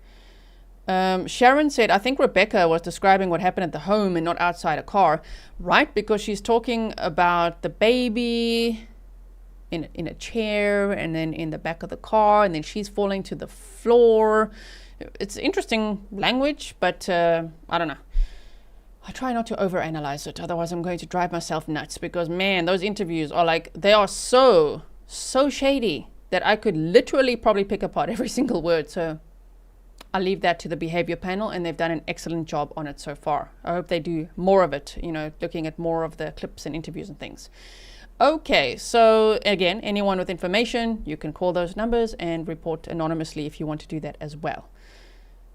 Sharon said, I think Rebecca was describing what happened at the home and not outside a car, right? Because she's talking about the baby in a chair, and then in the back of the car, and then she's falling to the floor. It's interesting language, but I don't know. I try not to overanalyze it, otherwise I'm going to drive myself nuts, because man, those interviews are like, they are so shady. that I could literally probably pick apart every single word. So I'll leave that to the behavior panel, and they've done an excellent job on it so far. I hope they do more of it, you know, looking at more of the clips and interviews and things. Okay, so again, anyone with information, you can call those numbers and report anonymously if you want to do that as well.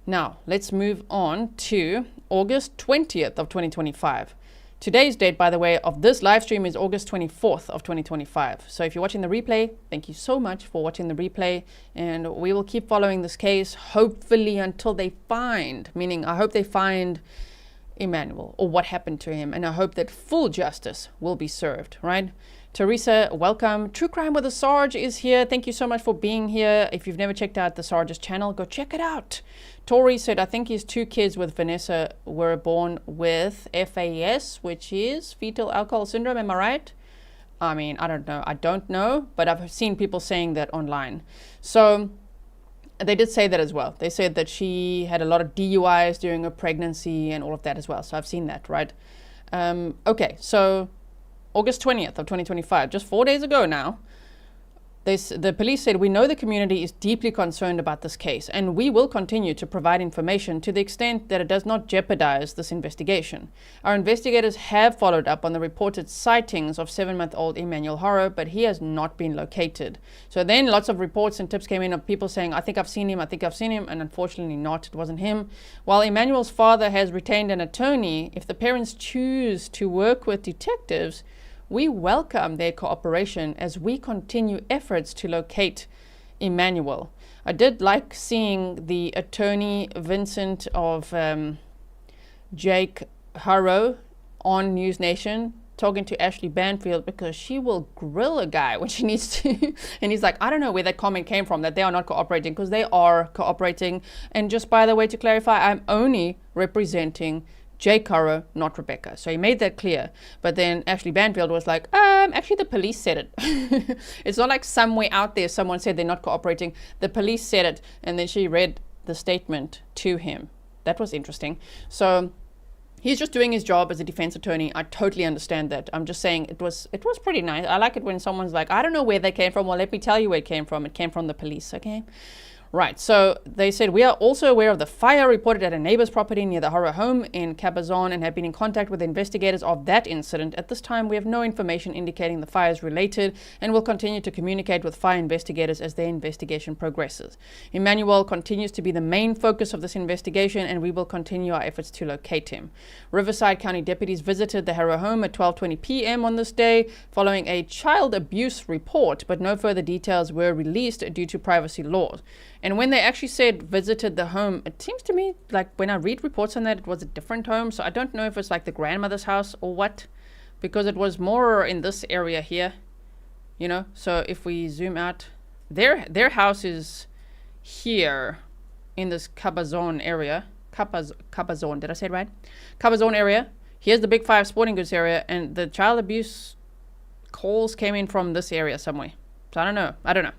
Now, let's move on to August 20th of 2025. Today's date, by the way, of this live stream is August 24th of 2025. So if you're watching the replay, thank you so much for watching the replay. And we will keep following this case, hopefully until they find, meaning I hope they find Emmanuel or what happened to him. And I hope that full justice will be served, right? Teresa, welcome. True Crime with the Sarge is here. Thank you so much for being here. If you've never checked out the Sarge's channel, go check it out. Tori said, I think his 2 kids with Vanessa were born with FAS, which is fetal alcohol syndrome. Am I right? I mean, I don't know. I don't know, but I've seen people saying that online. So they did say that as well. They said that she had a lot of DUIs during her pregnancy and all of that as well. So I've seen that, right? Okay, so August 20th of 2025, just 4 days ago now, the police said, we know the community is deeply concerned about this case, and we will continue to provide information to the extent that it does not jeopardize this investigation. Our investigators have followed up on the reported sightings of 7-month-old Emmanuel Haro, but he has not been located. So then lots of reports and tips came in of people saying, I think I've seen him, and unfortunately not, it wasn't him. While Emmanuel's father has retained an attorney, if the parents choose to work with detectives, we welcome their cooperation as we continue efforts to locate Emmanuel. I did like seeing the attorney Vincent of Jake Haro on News Nation talking to Ashley Banfield, because she will grill a guy when she needs to. And he's like, I don't know where that comment came from, that they are not cooperating, because they are cooperating. And just by the way, to clarify, I'm only representing Jake Haro, not Rebecca. So he made that clear. But then Ashley Banfield was like, actually the police said it. It's not like somewhere out there someone said they're not cooperating. The police said it. And then she read the statement to him. That was interesting. So he's just doing his job as a defense attorney. I totally understand that. I'm just saying it was pretty nice. I like it when someone's like, I don't know where they came from. Well, let me tell you where it came from. It came from the police, okay? Right, so they said, we are also aware of the fire reported at a neighbor's property near the Haro home in Cabazon and have been in contact with investigators of that incident. At this time, we have no information indicating the fire is related and will continue to communicate with fire investigators as their investigation progresses. Emmanuel continues to be the main focus of this investigation, and we will continue our efforts to locate him. Riverside County deputies visited the Haro home at 12:20 p.m. on this day following a child abuse report, but no further details were released due to privacy laws. And when they actually said visited the home, it seems to me like when I read reports on that, it was a different home. So I don't know if it's like the grandmother's house or what, because it was more in this area here, you know. So if we zoom out, their house is here in this Cabazon area. Cabazon, did I say it right? Cabazon area. Here's the Big 5 sporting goods area, and the child abuse calls came in from this area somewhere. So I don't know.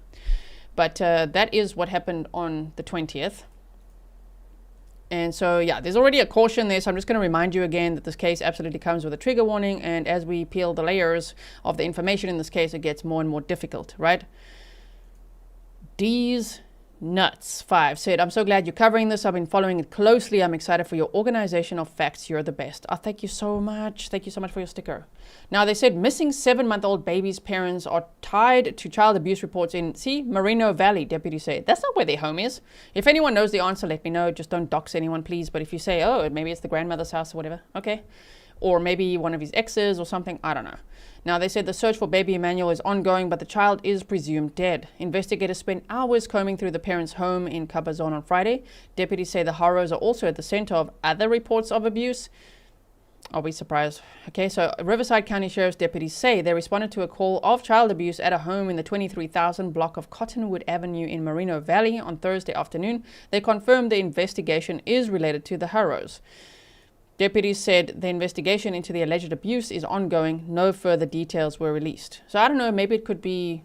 But that is what happened on the 20th. And so, yeah, there's already a caution there. So I'm just going to remind you again that this case absolutely comes with a trigger warning. And as we peel the layers of the information in this case, it gets more and more difficult, right? D's Nuts 5 said, I'm so glad you're covering this. I've been following it closely. I'm excited for your organization of facts. You're the best. Oh, thank you so much. Thank you so much for your sticker. Now, they said missing 7-month-old baby's parents are tied to child abuse reports in, Moreno Valley, deputies say. That's not where their home is. If anyone knows the answer, let me know. Just don't dox anyone, please. But if you say, oh, maybe it's the grandmother's house or whatever, okay. Or maybe one of his exes or something, I don't know. Now, they said the search for baby Emmanuel is ongoing, but the child is presumed dead. Investigators spent hours combing through the parents' home in Cabazon on Friday. Deputies say the Haros are also at the center of other reports of abuse. Are we surprised? Okay, so Riverside County Sheriff's deputies say they responded to a call of child abuse at a home in the 23,000 block of Cottonwood Avenue in Moreno Valley on Thursday afternoon. They confirmed the investigation is related to the Haros. Deputies said the investigation into the alleged abuse is ongoing. No further details were released. So I don't know, maybe it could be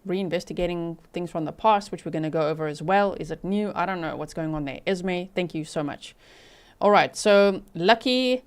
reinvestigating things from the past, which we're going to go over as well. Is it new? I don't know what's going on there. Esme, thank you so much. All right, so Lucky,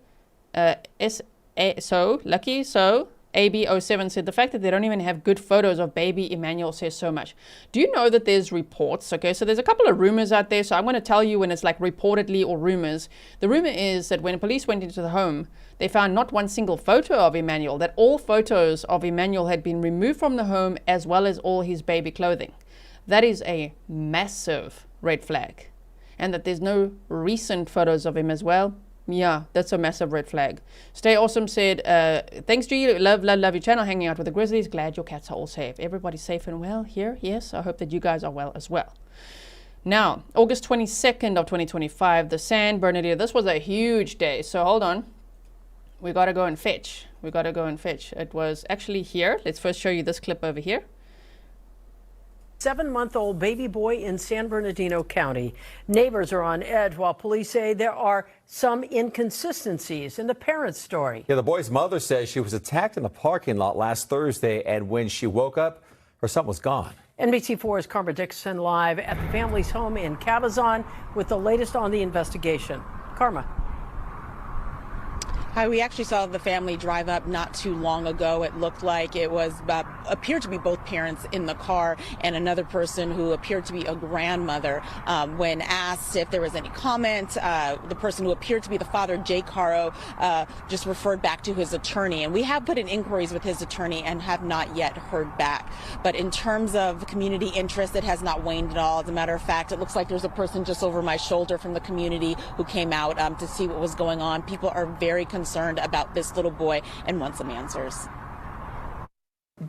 AB07 said the fact that they don't even have good photos of baby Emmanuel says so much. Do you know that there's reports? Okay, so there's a couple of rumors out there. So I'm going to tell you when it's like reportedly or rumors. The rumor is that when police went into the home, they found not one single photo of Emmanuel, that all photos of Emmanuel had been removed from the home as well as all his baby clothing. That is a massive red flag. And that there's no recent photos of him as well. Yeah, that's a massive red flag. Stay Awesome said, thanks G, love your channel, hanging out with the Grizzlies. Glad your cats are all safe. Everybody's safe and well here. Yes, I hope that you guys are well as well. Now, August 22nd of 2025, the San Bernardino, this was a huge day. So hold on. We got to go and fetch. It was actually here. Let's first show you this clip over here. 7-month-old baby boy in San Bernardino County. Neighbors are on edge while police say there are some inconsistencies in the parent's story. Yeah, the boy's mother says she was attacked in the parking lot last Thursday, and when she woke up, her son was gone. NBC4's Karma Dixon live at the family's home in Cabazon with the latest on the investigation. Karma. Hi, we actually saw the family drive up not too long ago. It looked like it was appeared to be both parents in the car and another person who appeared to be a grandmother. When asked if there was any comment, the person who appeared to be the father, Jake Haro, just referred back to his attorney. And we have put in inquiries with his attorney and have not yet heard back. But in terms of community interest, it has not waned at all. As a matter of fact, it looks like there's a person just over my shoulder from the community who came out to see what was going on. People are very concerned about this little boy and want some answers.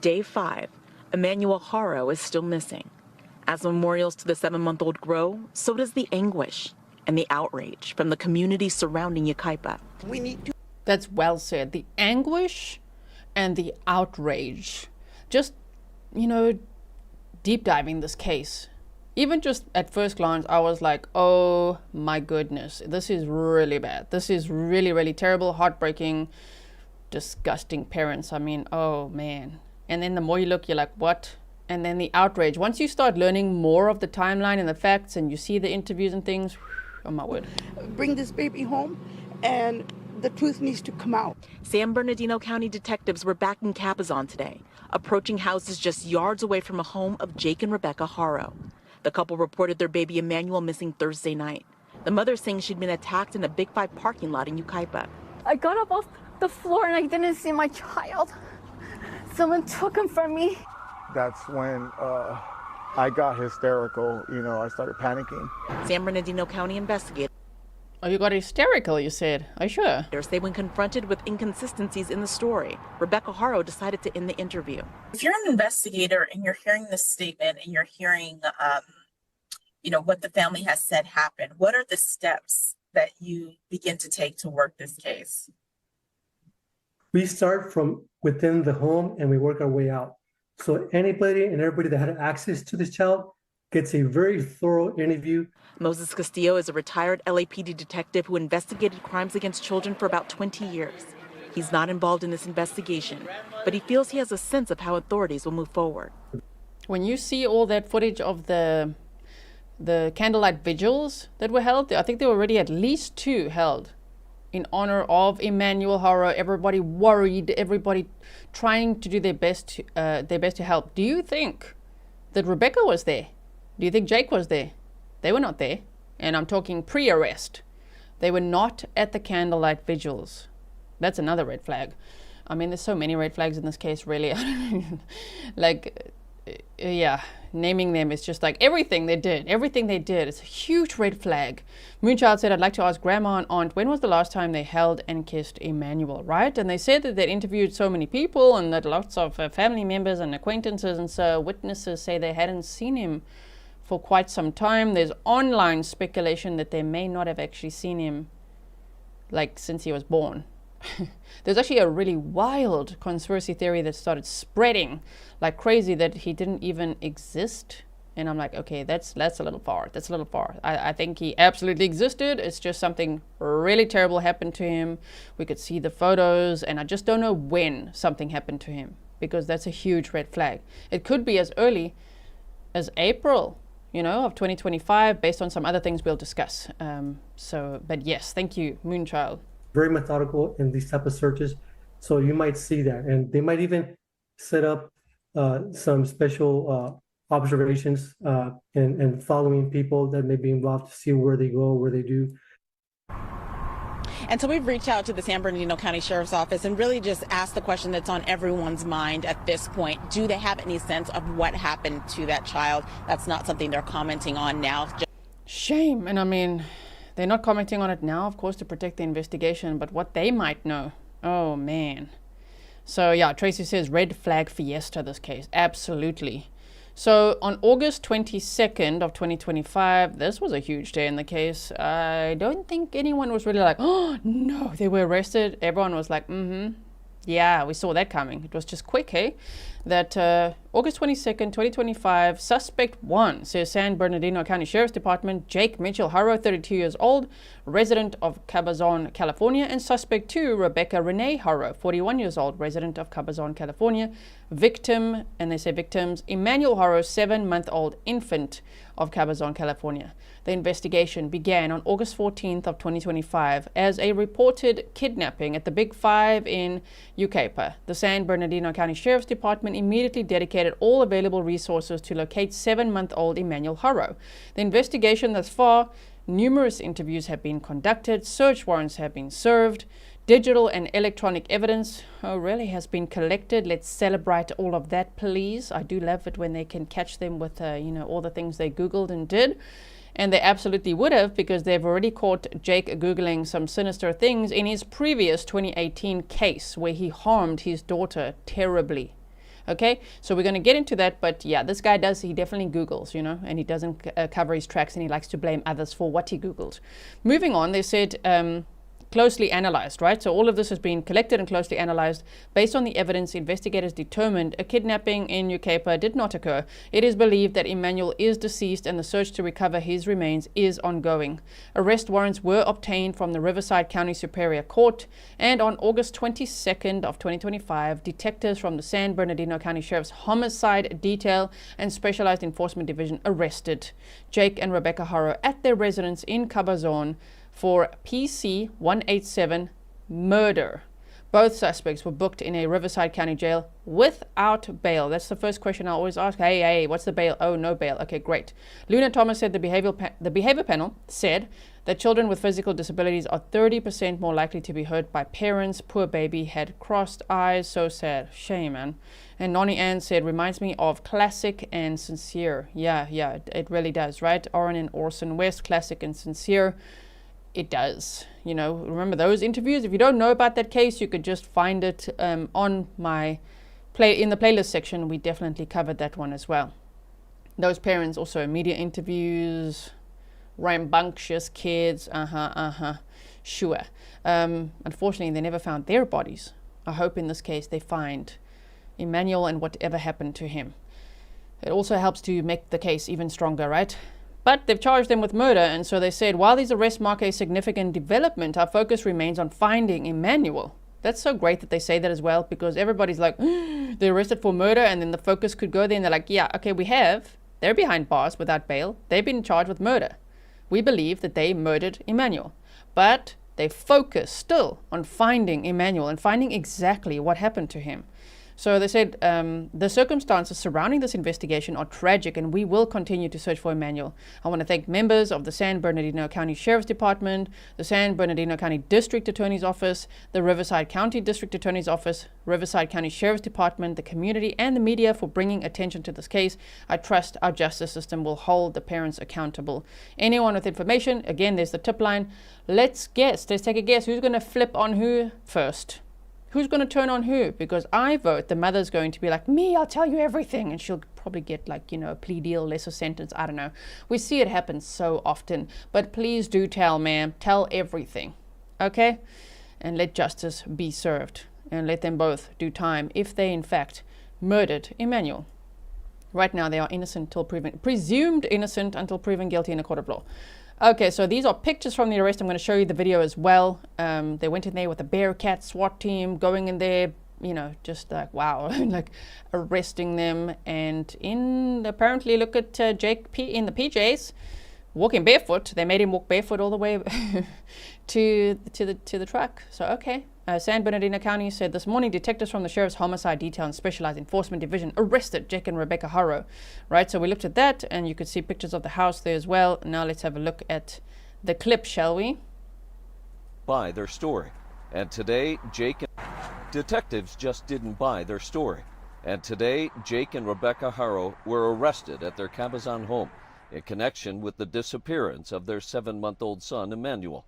Day 5, Emmanuel Haro is still missing. As memorials to the 7-month-old grow, so does the anguish and the outrage from the community surrounding Yucaipa. That's well said. The anguish and the outrage. Just, deep diving this case. Even just at first glance, I was like, oh my goodness, this is really bad. This is really, really terrible, heartbreaking, disgusting parents. I mean, oh man. And then the more you look, you're like, what? And then the outrage. Once you start learning more of the timeline and the facts and you see the interviews and things, oh my word. Bring this baby home and the truth needs to come out. San Bernardino County detectives were back in Cabazon today, approaching houses just yards away from a home of Jake and Rebecca Haro. The couple reported their baby Emmanuel missing Thursday night. The mother saying she'd been attacked in a Big 5 parking lot in Yucaipa. I got up off the floor and I didn't see my child. Someone took him from me. That's when I got hysterical. I started panicking. San Bernardino County investigators. Oh, you got hysterical, you said. Are you sure? They, when confronted with inconsistencies in the story, Rebecca Haro decided to end the interview. If you're an investigator and you're hearing this statement and you're hearing, what the family has said happened, what are the steps that you begin to take to work this case? We start from within the home and we work our way out. So anybody and everybody that had access to this child gets a very thorough interview. Moses Castillo is a retired LAPD detective who investigated crimes against children for about 20 years. He's not involved in this investigation, but he feels he has a sense of how authorities will move forward. When you see all that footage of the candlelight vigils that were held, I think there were already at least 2 held in honor of Emmanuel Haro. Everybody worried, everybody trying to do their best to help. Do you think that Rebecca was there? Do you think Jake was there? They were not there. And I'm talking pre-arrest. They were not at the candlelight vigils. That's another red flag. I mean, there's so many red flags in this case, really. Naming them is just like everything they did. It's a huge red flag. Moonchild said, I'd like to ask Grandma and Aunt, when was the last time they held and kissed Emmanuel, right? And they said that they'd interviewed so many people and that lots of family members and acquaintances and so witnesses say they hadn't seen him for quite some time. There's online speculation that they may not have actually seen him since he was born. There's actually a really wild conspiracy theory that started spreading like crazy that he didn't even exist. And I'm like, okay, that's a little far. I think he absolutely existed. It's just something really terrible happened to him. We could see the photos, and I just don't know when something happened to him, because that's a huge red flag. It could be as early as April, of 2025, based on some other things we'll discuss. But yes, thank you, Moonchild. Very methodical in these type of searches. So you might see that, and they might even set up some special observations and following people that may be involved to see where they go, where they do. And so we've reached out to the San Bernardino County Sheriff's Office and really just asked the question that's on everyone's mind at this point. Do they have any sense of what happened to that child? That's not something they're commenting on now. Shame. And I mean, they're not commenting on it now, of course, to protect the investigation, but what they might know. Oh, man. So, yeah, Tracy says red flag fiesta, this case. Absolutely. So on August 22nd of 2025, this was a huge day in the case. I don't think anyone was really like, oh, no, they were arrested. Everyone was like, yeah, we saw that coming. It was just quick, hey? That August 22nd, 2025, suspect 1, says San Bernardino County Sheriff's Department, Jake Mitchell Haro, 32 years old, resident of Cabazon, California, and suspect 2, Rebecca Renee Haro, 41 years old, resident of Cabazon, California. Victim, and they say victims, Emmanuel Haro, 7-month-old infant of Cabazon, California. The investigation began on August 14th of 2025 as a reported kidnapping at the Big Five in Yucaipa. The San Bernardino County Sheriff's Department immediately dedicated all available resources to locate 7-month-old Emmanuel Haro. The investigation thus far, numerous interviews have been conducted, search warrants have been served, digital and electronic evidence really has been collected. Let's celebrate all of that, please. I do love it when they can catch them with, all the things they Googled and did. And they absolutely would have, because they've already caught Jake Googling some sinister things in his previous 2018 case where he harmed his daughter terribly. Okay, so we're going to get into that. But yeah, this guy he definitely Googles, and he doesn't cover his tracks, and he likes to blame others for what he Googled. Moving on, they said closely analyzed, right? So all of this has been collected and closely analyzed. Based on the evidence, investigators determined a kidnapping in Yucaipa did not occur. It is believed that Emmanuel is deceased, and the search to recover his remains is ongoing. Arrest warrants were obtained from the Riverside County Superior Court, and on August 22nd of 2025, detectives from the San Bernardino County Sheriff's Homicide Detail and Specialized Enforcement Division arrested Jake and Rebecca Haro at their residence in Cabazon for PC 187 murder. Both suspects were booked in a Riverside County jail without bail. That's the first question I always ask. Hey, what's the bail? Oh, no bail. Okay, great. Luna Thomas said the behavior panel said that children with physical disabilities are 30% more likely to be hurt by parents. Poor baby had crossed eyes. So sad. Shame, man. And Noni Ann said, reminds me of Classic and Sincere. Yeah, it really does, right? Oren and Orson West, Classic and Sincere. It does. Remember those interviews? If you don't know about that case, you could just find it on my in the playlist section. We definitely covered that one as well. Those parents also media interviews, rambunctious kids. Sure. Unfortunately, they never found their bodies. I hope in this case they find Emmanuel and whatever happened to him. It also helps to make the case even stronger, right? But they've charged them with murder, and so they said, while these arrests mark a significant development, our focus remains on finding Emmanuel. That's so great that they say that as well, because everybody's like, they're arrested for murder, and then the focus could go there, and they're like, yeah, okay, they're behind bars without bail. They've been charged with murder. We believe that they murdered Emmanuel. But they focus still on finding Emmanuel and finding exactly what happened to him. So they said the circumstances surrounding this investigation are tragic, and we will continue to search for Emmanuel. I want to thank members of the San Bernardino County Sheriff's Department, the San Bernardino County District Attorney's Office, the Riverside County District Attorney's Office, Riverside County Sheriff's Department, the community, and the media for bringing attention to this case. I trust our justice system will hold the parents accountable. Anyone with information, again, there's the tip line. Let's guess. Let's take a guess. Who's going to flip on who first? Who's going to turn on who? Because I vote the mother's going to be like, me, I'll tell you everything. And she'll probably get a plea deal, lesser sentence. I don't know. We see it happen so often. But please do tell, ma'am. Tell everything. Okay? And let justice be served. And let them both do time if they, in fact, murdered Emmanuel. Right now, they are innocent till presumed innocent until proven guilty in a court of law. Okay, so these are pictures from the arrest. I'm going to show you the video as well. They went in there with a Bearcat SWAT team, going in there, just like, wow, like arresting them. And apparently, look at Jake in the PJs, walking barefoot. They made him walk barefoot all the way to the truck. So okay. San Bernardino County said this morning detectives from the Sheriff's Homicide Detail and Specialized Enforcement Division arrested Jake and Rebecca Haro. Right, so we looked at that, and you could see pictures of the house there as well. Now let's have a look at the clip, shall we? Buy their story. And today, detectives just didn't buy their story. And today, Jake and Rebecca Haro were arrested at their Cabazon home in connection with the disappearance of their 7-month-old son, Emmanuel.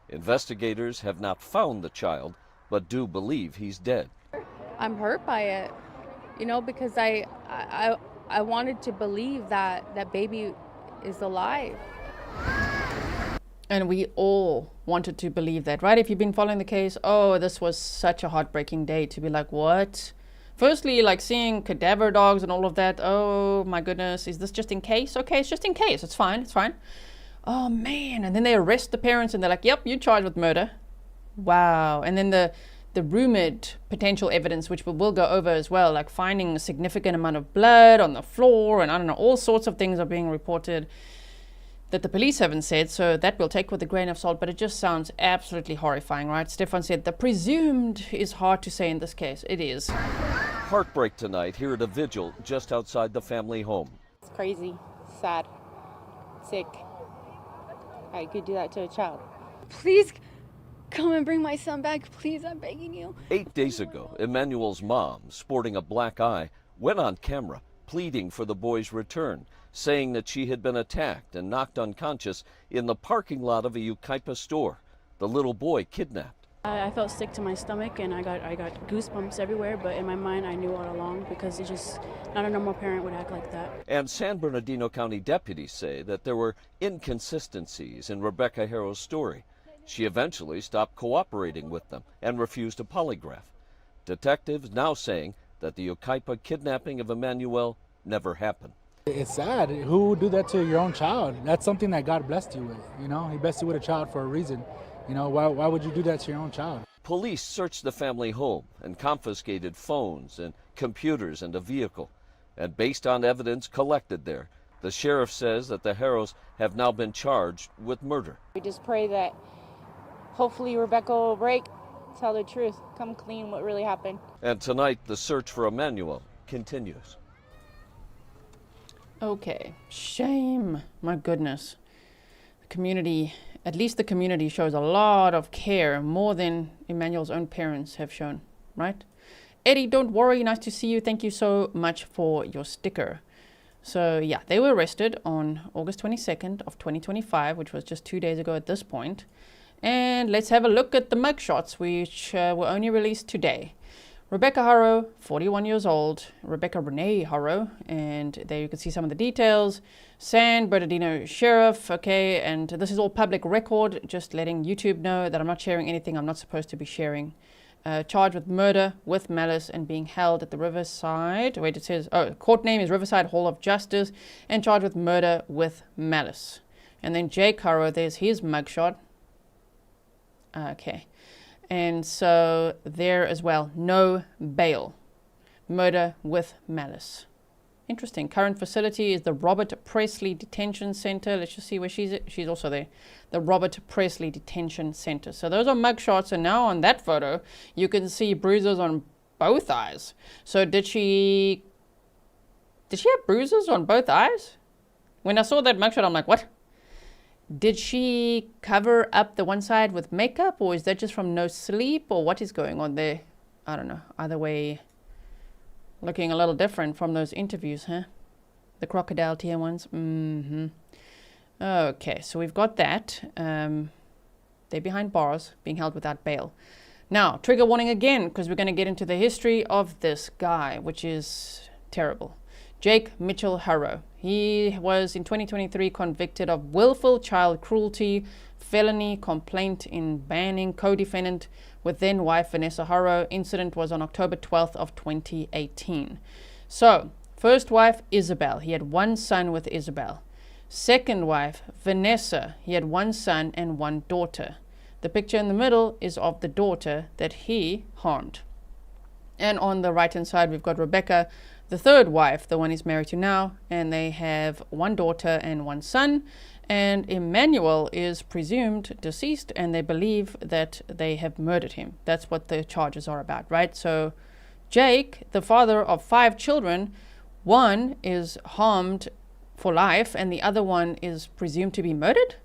Investigators have not found the child, but do believe he's dead. I'm hurt by it, you know, because I wanted to believe that that baby is alive. And we all wanted to believe that, right? If you've been following the case, oh, this was such a heartbreaking day to be like, what? Firstly, like seeing cadaver dogs and all of that. Oh my goodness, is this just in case? Okay, it's just in case. It's fine. It's fine. Oh man. And then they arrest the parents and they're like, yep, you're charged with murder. Wow. And then the rumored potential evidence, which we'll go over as well, like finding a significant amount of blood on the floor, and I don't know, all sorts of things are being reported that the police haven't said, so that we'll take with a grain of salt, but it just sounds absolutely horrifying, right? Stefan said the presumed is hard to say in this case. It is. Heartbreak tonight here at a vigil just outside the family home. It's crazy, sad, sick. I could do that to a child. Please come and bring my son back, please, I'm begging you. 8 days ago, Emmanuel's mom, sporting a black eye, went on camera pleading for the boy's return, saying that she had been attacked and knocked unconscious in the parking lot of a Yucaipa store. The little boy kidnapped. I felt sick to my stomach and I got goosebumps everywhere, but in my mind I knew all along, because it's just not a normal parent would act like that. And San Bernardino County deputies say that there were inconsistencies in Rebecca Haro's story. She eventually stopped cooperating with them and refused a polygraph. Detectives now saying that the Yucaipa kidnapping of Emmanuel never happened. It's sad. Who would do that to your own child? That's something that God blessed you with. You know, He blessed you with a child for a reason. You know, why would you do that to your own child? Police searched the family home and confiscated phones and computers and a vehicle. And based on evidence collected there, the sheriff says that the Haros have now been charged with murder. We just pray that hopefully Rebecca will break, tell the truth, come clean what really happened. And tonight, the search for Emmanuel continues. Okay, shame. My goodness. The community, at least the community, shows a lot of care, more than Emmanuel's own parents have shown, right? Eddie, don't worry. Nice to see you. Thank you so much for your sticker. So yeah, they were arrested on August 22nd of 2025, which was just 2 days ago at this point. And let's have a look at the mugshots, which were only released today. Rebecca Haro, 41 years old, Rebecca Renee Haro, and there you can see some of the details. San Bernardino Sheriff, okay, and this is all public record, just letting YouTube know that I'm not sharing anything I'm not supposed to be sharing. Charged with murder with malice and being held at the Riverside, wait, it says, oh, court name is Riverside Hall of Justice, and charged with murder with malice. And then Jake Haro, there's his mugshot. Okay. And so there as well, no bail, murder with malice. Interesting. Current facility is the Robert Presley Detention Center. Let's just see where she's at. She's also there. The Robert Presley Detention Center. So those are mugshots. And now on that photo, you can see bruises on both eyes. So did she have bruises on both eyes? When I saw that mugshot, I'm like, what? Did she cover up the one side with makeup, or is that just from no sleep, or what is going on there? I don't know. Either way, looking a little different from those interviews, huh? The crocodile tear ones. Okay, so we've got that. They're behind bars, being held without bail. Now, trigger warning again, because we're going to get into the history of this guy, which is terrible. Jake Mitchell Haro. He was in 2023 convicted of willful child cruelty, felony complaint in banning, co-defendant with then wife Vanessa Haro. Incident was on October 12th of 2018. So, first wife Isabel. He had one son with Isabel. Second wife Vanessa. He had one son and one daughter. The picture in the middle is of the daughter that he harmed. And on the right hand side we've got Rebecca, the third wife, the one he's married to now, and they have one daughter and one son. and Emmanuel is presumed deceased, and they believe that they have murdered him. That's what the charges are about, right? So Jake, the father of 5 children, one is harmed for life and the other one is presumed to be murdered.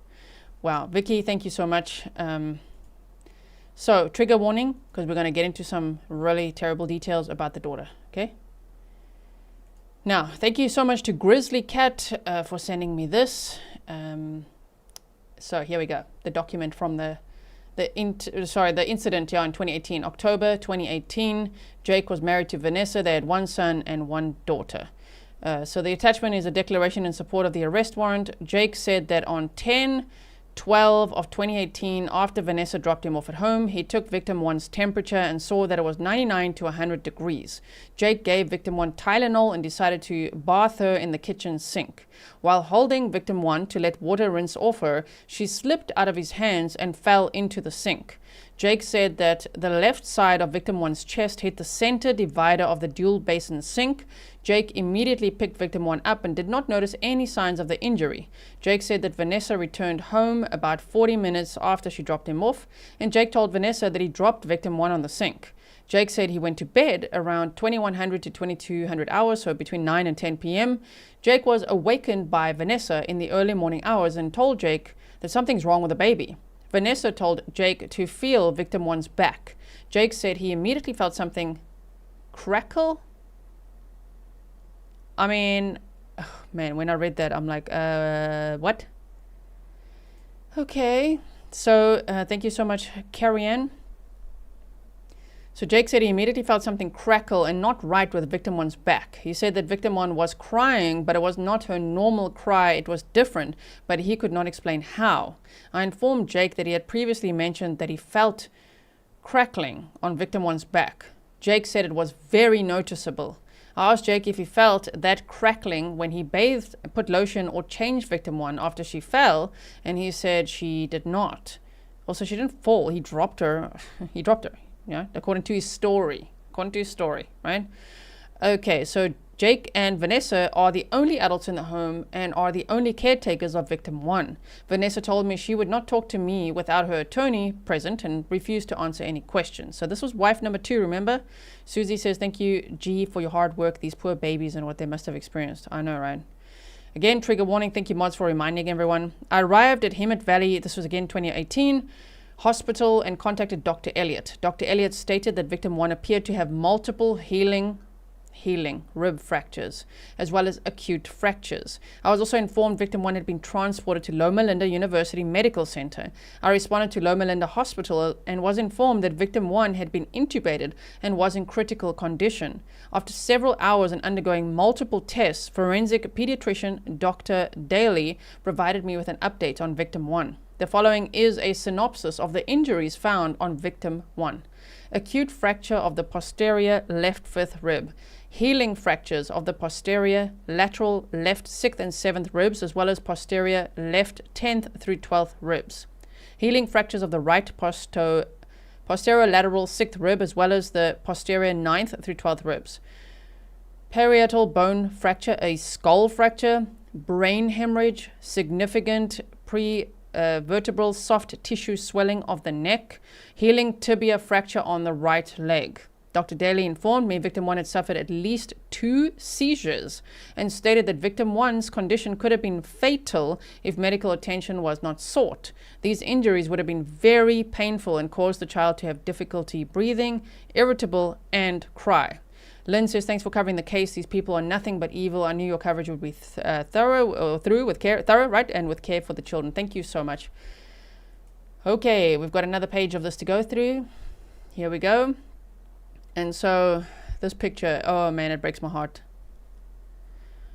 Wow, Vicky, thank you so much. So trigger warning, because we're going to get into some really terrible details about the daughter. Okay. Now, thank you so much to Grizzly Cat for sending me this. So here we go. The document from the incident here in 2018, October 2018. Jake was married to Vanessa. They had 1 son and 1 daughter. So the attachment is a declaration in support of the arrest warrant. Jake said that on 10/12 of 2018, after Vanessa dropped him off at home, he took victim 1's temperature and saw that it was 99 to 100 degrees. Jake gave victim 1 Tylenol and decided to bath her in the kitchen sink. While holding victim 1 to let water rinse off her, she slipped out of his hands and fell into the sink. Jake said that the left side of victim 1's chest hit the center divider of the dual basin sink. Jake immediately picked victim 1 up and did not notice any signs of the injury. Jake said that Vanessa returned home about 40 minutes after she dropped him off, and Jake told Vanessa that he dropped victim 1 on the sink. Jake said he went to bed around 2100 to 2200 hours, so between 9 and 10 p.m. Jake was awakened by Vanessa in the early morning hours and told Jake that something's wrong with the baby. Vanessa told Jake to feel victim 1's back. Jake said he immediately felt something crackle. I mean, oh man, when I read that, I'm like, what? Okay, so thank you so much, Carrie Ann. So Jake said he immediately felt something crackle and not right with victim 1's back. He said that victim 1 was crying, but it was not her normal cry. It was different, but he could not explain how. I informed Jake that he had previously mentioned that he felt crackling on victim 1's back. Jake said it was very noticeable. I asked Jake if he felt that crackling when he bathed, put lotion, or changed victim 1 after she fell, and he said she did not. Also, she didn't fall. He dropped her. He dropped her. Yeah, according to his story, right? Okay, so Jake and Vanessa are the only adults in the home and are the only caretakers of victim 1. Vanessa told me she would not talk to me without her attorney present and refused to answer any questions. So this was wife number 2, remember? Susie says, thank you, G, for your hard work. These poor babies and what they must have experienced. I know, right? Again, trigger warning. Thank you, mods, for reminding everyone. I arrived at Hemet Valley. This was again 2018. Hospital and contacted Dr. Elliott. Dr. Elliott stated that victim 1 appeared to have multiple healing rib fractures, as well as acute fractures. I was also informed victim 1 had been transported to Loma Linda University Medical Center. I responded to Loma Linda Hospital and was informed that victim 1 had been intubated and was in critical condition. After several hours and undergoing multiple tests, forensic pediatrician Dr. Daly provided me with an update on victim 1. The following is a synopsis of the injuries found on victim 1. Acute fracture of the posterior left 5th rib. Healing fractures of the posterior lateral left 6th and 7th ribs, as well as posterior left 10th through 12th ribs. Healing fractures of the right posterior lateral 6th rib, as well as the posterior 9th through 12th ribs. Parietal bone fracture, a skull fracture, brain hemorrhage, significant vertebral soft tissue swelling of the neck, healing tibia fracture on the right leg. Dr. Daly informed me victim 1 had suffered at least 2 seizures and stated that victim 1's condition could have been fatal if medical attention was not sought. These injuries would have been very painful and caused the child to have difficulty breathing, irritable, and cry. Lynn says, thanks for covering the case. These people are nothing but evil. I knew your coverage would be thorough and with care for the children. Thank you so much. Okay, we've got another page of this to go through. Here we go. And so this picture, oh man, it breaks my heart.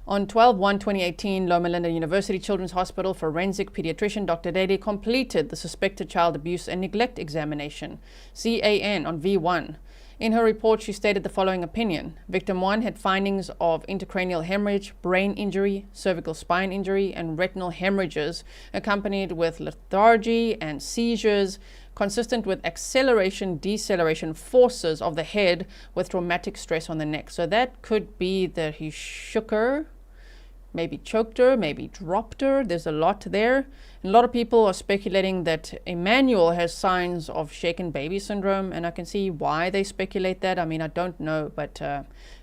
On 12/1/2018, Loma Linda University Children's Hospital forensic pediatrician Dr. Daly completed the suspected child abuse and neglect examination, CAN, on V1. In her report, she stated the following opinion. Victim 1 had findings of intracranial hemorrhage, brain injury, cervical spine injury, and retinal hemorrhages, accompanied with lethargy and seizures, consistent with acceleration-deceleration forces of the head with traumatic stress on the neck. So that could be that he shook her maybe choked her, maybe dropped her. There's a lot there. And a lot of people are speculating that Emmanuel has signs of shaken baby syndrome, and I can see why they speculate that. I mean, I don't know, but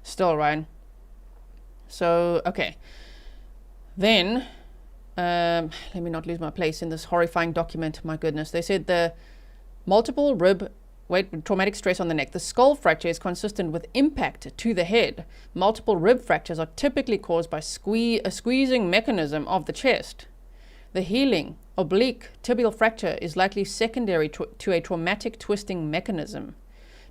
still, right? So, okay. Then, let me not lose my place in this horrifying document. My goodness. They said the multiple rib traumatic stress on the neck. The skull fracture is consistent with impact to the head. Multiple rib fractures are typically caused by a squeezing mechanism of the chest. The healing oblique tibial fracture is likely secondary to a traumatic twisting mechanism.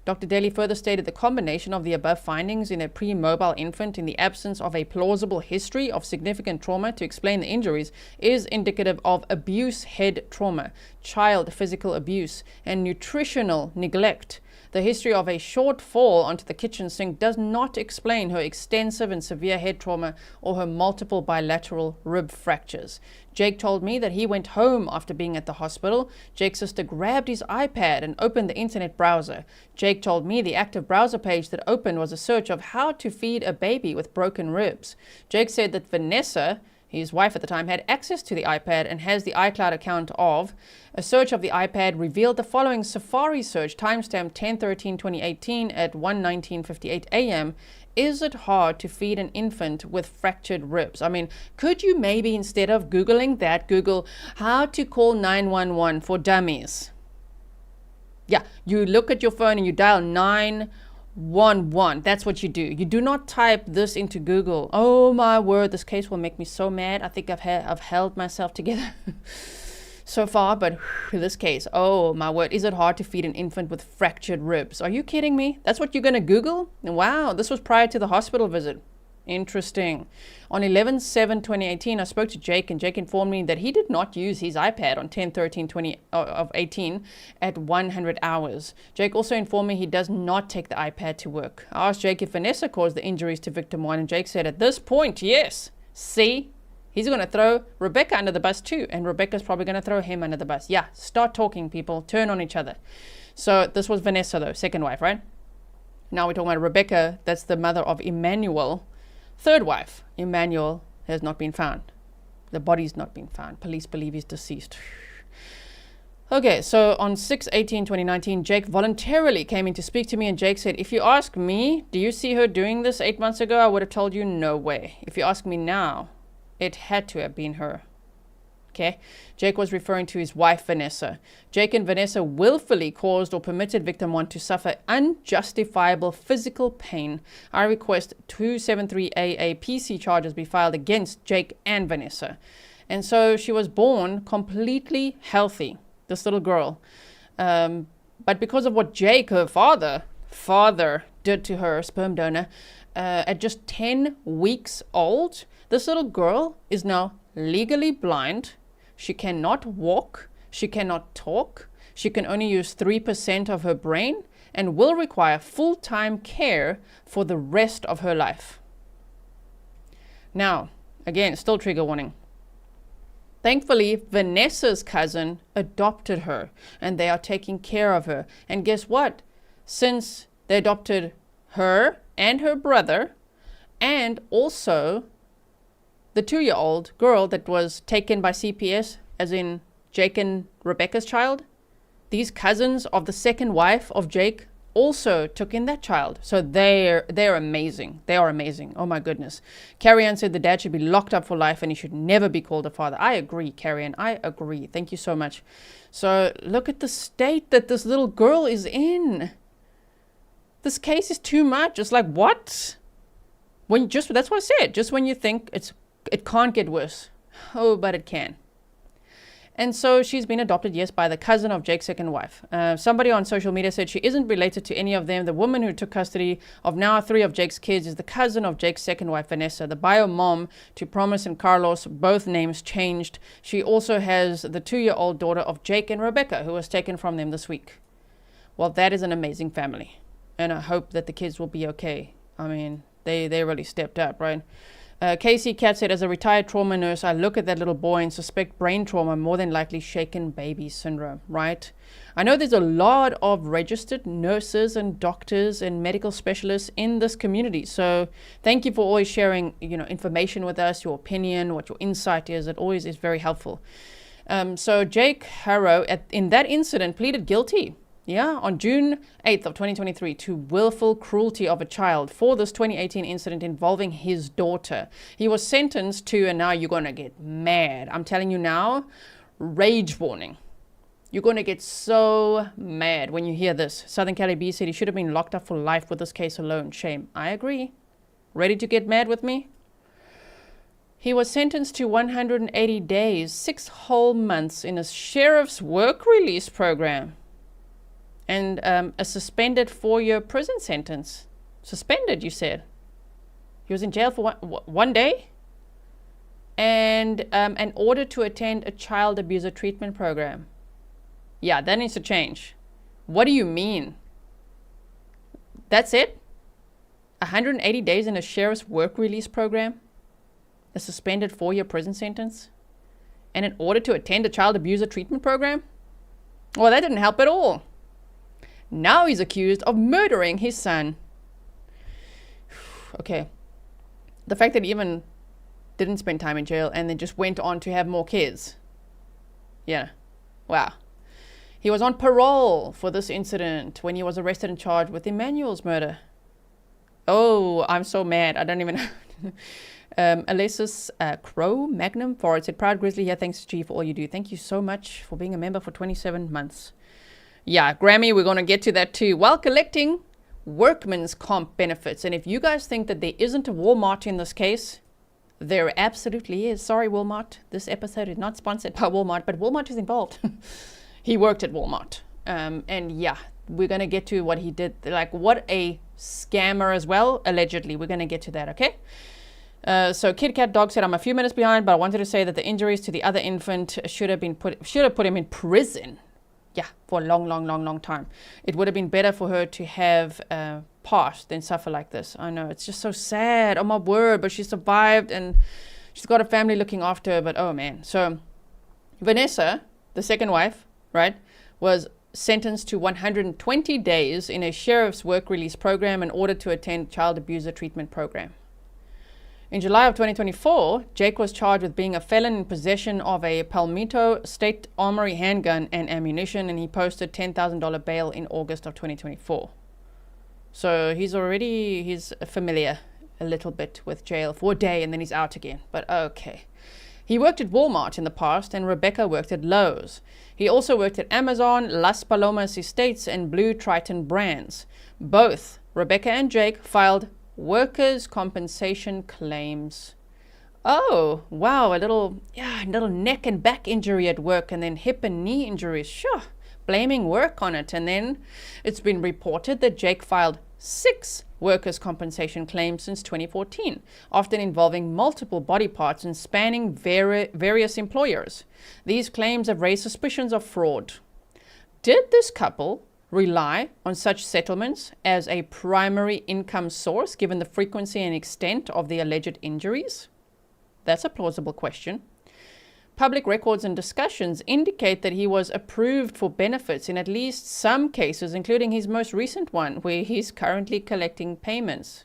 Dr. Daly further stated the combination of the above findings in a pre-mobile infant in the absence of a plausible history of significant trauma to explain the injuries is indicative of abuse head trauma, child physical abuse, and nutritional neglect. The history of a short fall onto the kitchen sink does not explain her extensive and severe head trauma or her multiple bilateral rib fractures. Jake told me that he went home after being at the hospital. Jake's sister grabbed his iPad and opened the internet browser. Jake told me the active browser page that opened was a search of how to feed a baby with broken ribs. Jake said that Vanessa, his wife at the time, had access to the iPad and has the iCloud account of. A search of the iPad revealed the following Safari search, timestamp 10/13/2018 at 1:19:58 a.m. Is it hard to feed an infant with fractured ribs? I mean, could you maybe, instead of Googling that, Google how to call 911 for dummies? Yeah, you look at your phone and you dial 911. That's what you do. You do not type this into Google. Oh my word, this case will make me so mad. I think I've held myself together so far, but this case, oh my word, is it hard to feed an infant with fractured ribs? Are you kidding me? That's what you're going to Google? Wow, this was prior to the hospital visit. Interesting. On 11/7/2018, I spoke to Jake, and Jake informed me that he did not use his iPad on 10/13/2018 at 100 hours. Jake also informed me he does not take the iPad to work. I asked Jake if Vanessa caused the injuries to victim 1, and Jake said at this point, yes. See? He's going to throw Rebecca under the bus too, and Rebecca's probably going to throw him under the bus. Yeah, start talking, people. Turn on each other. So this was Vanessa, though, second wife, right? Now we're talking about Rebecca. That's the mother of Emmanuel. Third wife, Emmanuel, has not been found. The body's not been found. Police believe he's deceased. Okay, so on 6/18/2019, Jake voluntarily came in to speak to me, and Jake said, if you ask me, do you see her doing this 8 months ago? I would have told you no way. If you ask me now, it had to have been her. Okay, Jake was referring to his wife, Vanessa. Jake and Vanessa willfully caused or permitted victim 1 to suffer unjustifiable physical pain. I request 273AA PC charges be filed against Jake and Vanessa. And so she was born completely healthy, this little girl. But because of what Jake, her father did to her, sperm donor, at just 10 weeks old, this little girl is now legally blind. She cannot walk. She cannot talk. She can only use 3% of her brain and will require full-time care for the rest of her life. Now, again, still trigger warning. Thankfully, Vanessa's cousin adopted her, and they are taking care of her. And guess what? Since they adopted her and her brother, and also the 2-year-old girl that was taken by CPS, as in Jake and Rebecca's child, these cousins of the second wife of Jake also took in that child. So they're amazing. They are amazing. Oh my goodness. Carrie Ann said the dad should be locked up for life and he should never be called a father. I agree, Carrie Ann. I agree. Thank you so much. So look at the state that this little girl is in. This case is too much. It's like, what? That's what I said. Just when you think it can't get worse. Oh, but it can. And so she's been adopted, yes, by the cousin of Jake's second wife. Somebody on social media said she isn't related to any of them. The woman who took custody of now 3 of Jake's kids is the cousin of Jake's second wife, Vanessa. The bio mom to Promise and Carlos, both names changed. She also has the 2-year-old daughter of Jake and Rebecca, who was taken from them this week. Well, that is an amazing family. And I hope that the kids will be okay. I mean, they really stepped up, right? Casey Cat said, as a retired trauma nurse, I look at that little boy and suspect brain trauma, more than likely shaken baby syndrome, right? I know there's a lot of registered nurses and doctors and medical specialists in this community. So thank you for always sharing, information with us, your opinion, what your insight is. It always is very helpful. So Jake Haro, in that incident, pleaded guilty. On June 8th of 2023 to willful cruelty of a child for this 2018 incident involving his daughter. He was sentenced to, and now you're going to get mad. I'm telling you now, rage warning. You're going to get so mad when you hear this. Southern Cali B said he should have been locked up for life with this case alone. Shame. I agree. Ready to get mad with me? He was sentenced to 180 days, 6 whole months in a sheriff's work release program. And a suspended 4-year prison sentence. Suspended, you said. He was in jail for one day. And an order to attend a child abuser treatment program. Yeah, that needs to change. What do you mean? That's it? 180 days in a sheriff's work release program? A suspended 4-year prison sentence? And an order to attend a child abuser treatment program? Well, that didn't help at all. Now he's accused of murdering his son. Okay. The fact that he even didn't spend time in jail and then just went on to have more kids. Yeah. Wow. He was on parole for this incident when he was arrested and charged with Emmanuel's murder. Oh, I'm so mad. I don't even know. Alessis Crow Magnum Forward said, proud Grizzly here. Thanks, Chief, for all you do. Thank you so much for being a member for 27 months. Yeah, Grammy, we're going to get to that too. While collecting workman's comp benefits. And if you guys think that there isn't a Walmart in this case, there absolutely is. Sorry, Walmart. This episode is not sponsored by Walmart, but Walmart is involved. He worked at Walmart. And yeah, we're going to get to what he did. Like, what a scammer as well, allegedly. We're going to get to that, okay? So Kid Cat Dog said, I'm a few minutes behind, but I wanted to say that the injuries to the other infant should have put him in prison. Yeah, for a long time. It would have been better for her to have passed than suffer like this. I know, it's just so sad. Oh my word, but she survived and she's got a family looking after her, but oh man. So Vanessa, the second wife, right, was sentenced to 120 days in a sheriff's work release program in order to attend child abuser treatment program. In July of 2024, Jake was charged with being a felon in possession of a Palmito State Armory handgun and ammunition, and he posted $10,000 bail in August of 2024. So he's familiar a little bit with jail for a day, and then he's out again. But okay. He worked at Walmart in the past, and Rebecca worked at Lowe's. He also worked at Amazon, Las Palomas Estates, and Blue Triton Brands. Both Rebecca and Jake filed workers' compensation claims. Oh, wow, a little neck and back injury at work, and then hip and knee injuries. Sure, blaming work on it. And then it's been reported that Jake filed 6 workers' compensation claims since 2014, often involving multiple body parts and spanning various employers. These claims have raised suspicions of fraud. Did this couple rely on such settlements as a primary income source, given the frequency and extent of the alleged injuries? That's a plausible question. Public records and discussions indicate that he was approved for benefits in at least some cases, including his most recent one, where he's currently collecting payments.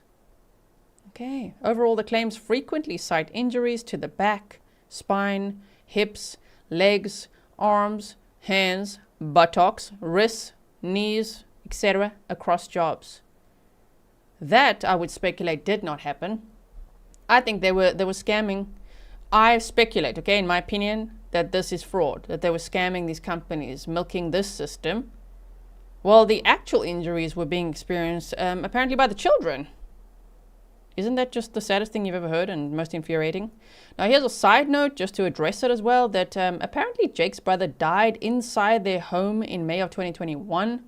Okay. Overall, the claims frequently cite injuries to the back, spine, hips, legs, arms, hands, buttocks, wrists, knees, etc. across jobs. That, I would speculate, did not happen. I think they were scamming. I speculate, okay, in my opinion, that this is fraud, that they were scamming these companies, milking this system. Well, the actual injuries were being experienced apparently by the children. Isn't that just the saddest thing you've ever heard and most infuriating? Now, here's a side note, just to address it as well, that apparently Jake's brother died inside their home in May of 2021.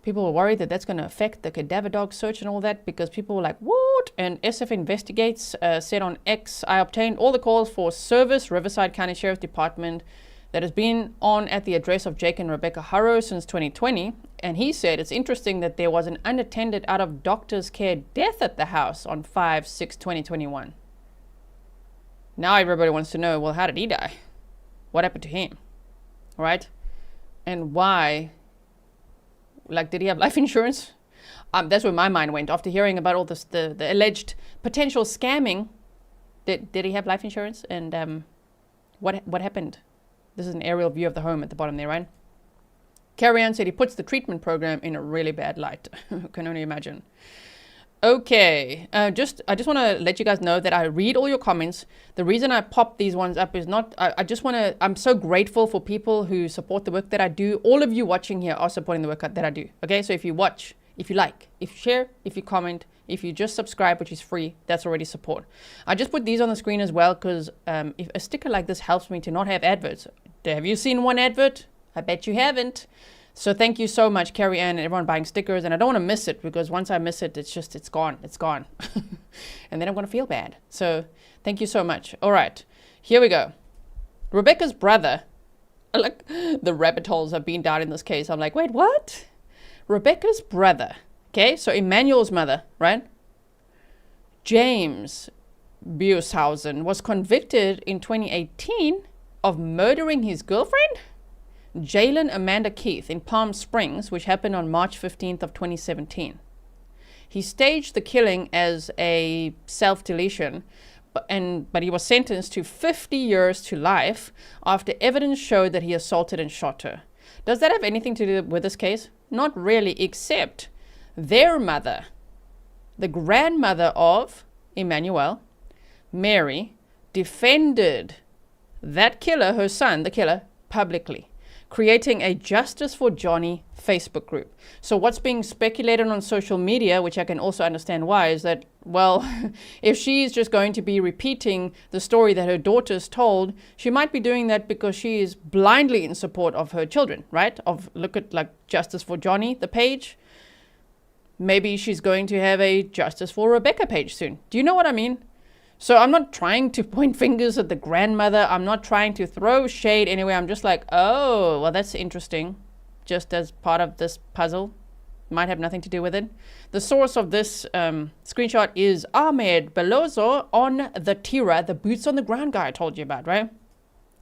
People were worried that that's going to affect the cadaver dog search and all that, because people were like, what? And SF Investigates said on X, I obtained all the calls for service, Riverside County Sheriff's Department, that has been on at the address of Jake and Rebecca Haro since 2020. And he said it's interesting that there was an unattended out of doctor's care death at the house on 5/6/2021. Now everybody wants to know, well, how did he die? What happened to him? Right? And why? Like, did he have life insurance? That's where my mind went after hearing about all this, the alleged potential scamming. Did he have life insurance? And what happened? This is an aerial view of the home at the bottom there, right? Carrie Ann said he puts the treatment program in a really bad light. Can only imagine. Okay, I just want to let you guys know that I read all your comments. The reason I pop these ones up is not, I just want to, I'm so grateful for people who support the work that I do. All of you watching here are supporting the work that I do. Okay, so if you watch, if you like, if you share, if you comment, if you just subscribe, which is free, that's already support. I just put these on the screen as well because if a sticker like this helps me to not have adverts. Have you seen one advert? I bet you haven't. So thank you so much, Carrie Ann, and everyone buying stickers. And I don't want to miss it because once I miss it, it's gone. It's gone. And then I'm going to feel bad. So thank you so much. All right, here we go. Rebecca's brother. Look, the rabbit holes have been down in this case. I'm like, wait, what? Rebecca's brother. Okay, so Emmanuel's mother, right? James Bueshausen was convicted in 2018 of murdering his girlfriend, Jalen Amanda Keith, in Palm Springs, which happened on March 15th of 2017. He staged the killing as a self-deletion, but he was sentenced to 50 years to life after evidence showed that he assaulted and shot her. Does that have anything to do with this case? Not really, except their mother, the grandmother of Emmanuel, Mary, defended that killer, her son, the killer, publicly, creating a Justice for Johnny Facebook group. So what's being speculated on social media, which I can also understand why, is that, well, if she's just going to be repeating the story that her daughters told, she might be doing that because she is blindly in support of her children, right? Look at like Justice for Johnny, the page. Maybe she's going to have a Justice for Rebecca page soon. Do you know what I mean? So I'm not trying to point fingers at the grandmother. I'm not trying to throw shade anywhere. I'm just like, oh, well, that's interesting. Just as part of this puzzle. Might have nothing to do with it. The source of this screenshot is Ahmed Belozo on the Tira, the boots on the ground guy I told you about, right?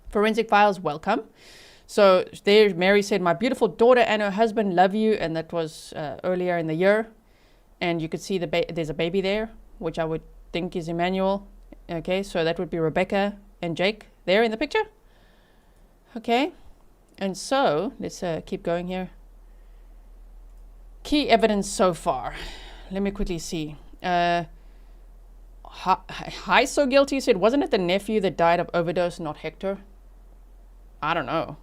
Forensic Files, welcome. So there, Mary said, my beautiful daughter and her husband love you. And that was earlier in the year. And you could see there's a baby there, which I would think is Emmanuel. Okay, so that would be Rebecca and Jake there in the picture. Okay, and so let's keep going here. Key evidence so far. Let me quickly see. Hi, so guilty said, wasn't it the nephew that died of overdose, not Hector? I don't know.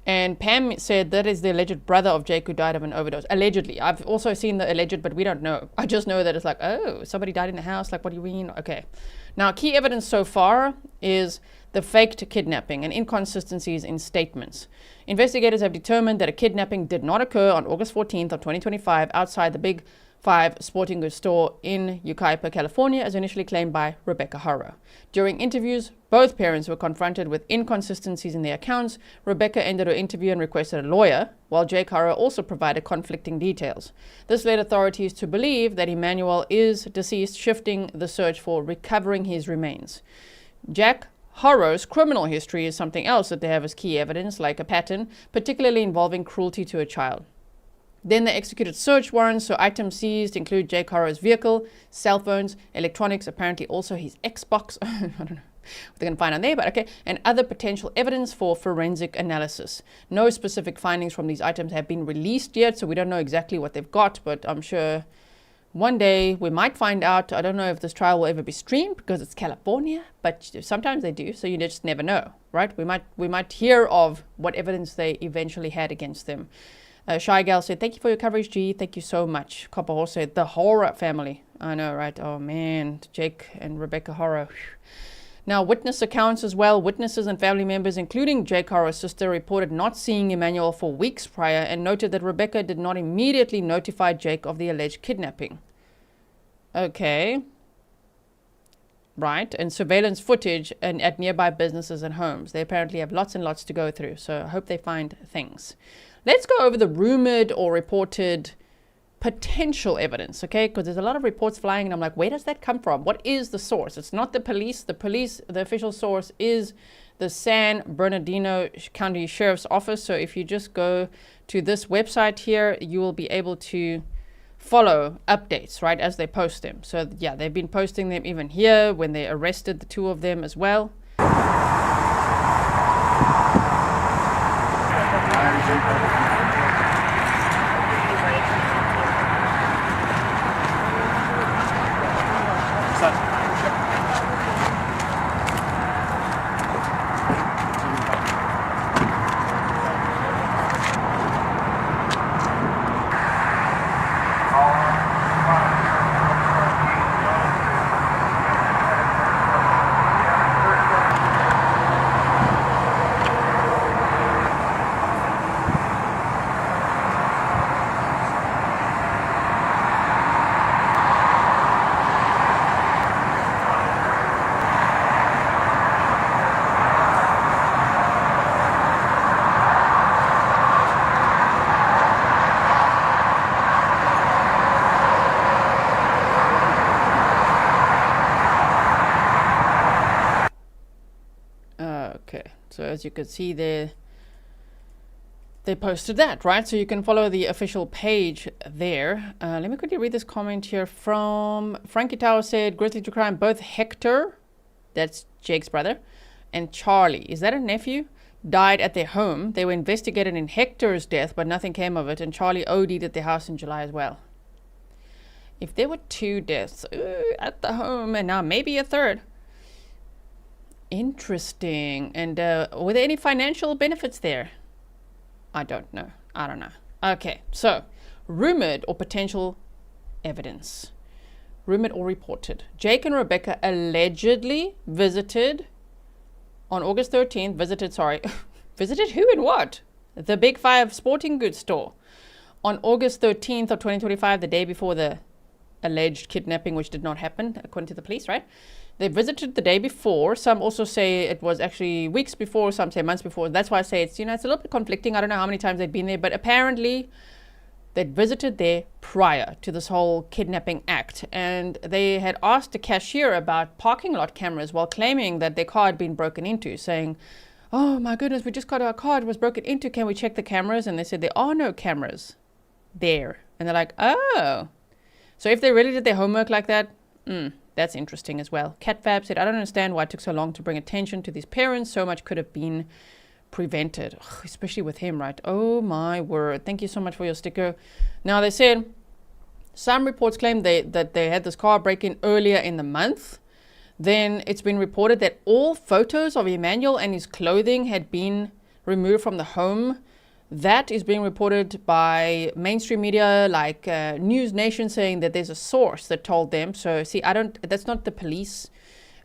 And Pam said that is the alleged brother of Jake who died of an overdose. Allegedly. I've also seen the alleged, but we don't know. I just know that it's like, oh, somebody died in the house. Like, what do you mean? Okay. Now, key evidence so far is the faked kidnapping and inconsistencies in statements. Investigators have determined that a kidnapping did not occur on August 14th of 2025 outside the Big 5 sporting goods store in Yucaipa, California, as initially claimed by Rebecca Haro. During interviews, both parents were confronted with inconsistencies in their accounts. Rebecca ended her interview and requested a lawyer, while Jake Haro also provided conflicting details. This led authorities to believe that Emmanuel is deceased, shifting the search for recovering his remains. Jack Haro's criminal history is something else that they have as key evidence, like a pattern, particularly involving cruelty to a child. Then they executed search warrants, so items seized include Jake Haro's vehicle, cell phones, electronics, apparently also his Xbox, I don't know what they're going to find on there, but okay, and other potential evidence for forensic analysis. No specific findings from these items have been released yet, so we don't know exactly what they've got, but I'm sure one day we might find out. I don't know if this trial will ever be streamed because it's California, but sometimes they do, so you just never know, right? We might hear of what evidence they eventually had against them. Shy Gal said, thank you for your coverage, G. Thank you so much. Copper Horse said, the Haro family. I know, right? Oh, man. Jake and Rebecca Haro. Now, witness accounts as well. Witnesses and family members, including Jake Haro's sister, reported not seeing Emmanuel for weeks prior and noted that Rebecca did not immediately notify Jake of the alleged kidnapping. Okay. Right. And surveillance footage at nearby businesses and homes. They apparently have lots and lots to go through, so I hope they find things. let's go over the rumored or reported potential evidence, okay? Because there's a lot of reports flying and I'm like, where does that come from? What is the source? It's not the police. The official source is the San Bernardino County Sheriff's Office. So if you just go to this website here, you will be able to follow updates, right, as they post them. So yeah, they've been posting them even here when they arrested the two of them as well. So as you can see there, they posted that, right? So you can follow the official page there. Let me quickly read this comment here from Frankie Tower said, Grizzly to crime, both Hector, that's Jake's brother, and Charlie, is that a nephew, died at their home. They were investigated in Hector's death, but nothing came of it. And Charlie OD'd at their house in July as well. If there were 2 deaths at the home and now maybe a third. Interesting. And were there any financial benefits there? I don't know. I don't know. Okay, so rumored or potential evidence. Rumored or reported. Jake and Rebecca allegedly visited on August 13th, visited who and what? The Big Five sporting goods store. On August 13th of 2025, the day before the alleged kidnapping, which did not happen, according to the police, right? They visited the day before. Some also say it was actually weeks before, some say months before. That's why I say it's, you know, it's a little bit conflicting. I don't know how many times they'd been there, but apparently they'd visited there prior to this whole kidnapping act. And they had asked the cashier about parking lot cameras while claiming that their car had been broken into, saying, oh my goodness, we just got our car, it was broken into, can we check the cameras? And they said there are no cameras there. And they're like, oh. So if they really did their homework like that, that's interesting as well. CatFab said, I don't understand why it took so long to bring attention to these parents. So much could have been prevented, especially with him, right? Oh my word. Thank you so much for your sticker. Now they said some reports claim that they had this car break-in earlier in the month. Then it's been reported that all photos of Emmanuel and his clothing had been removed from the home. That is being reported by mainstream media like News Nation, saying that there's a source that told them. So see, that's not the police.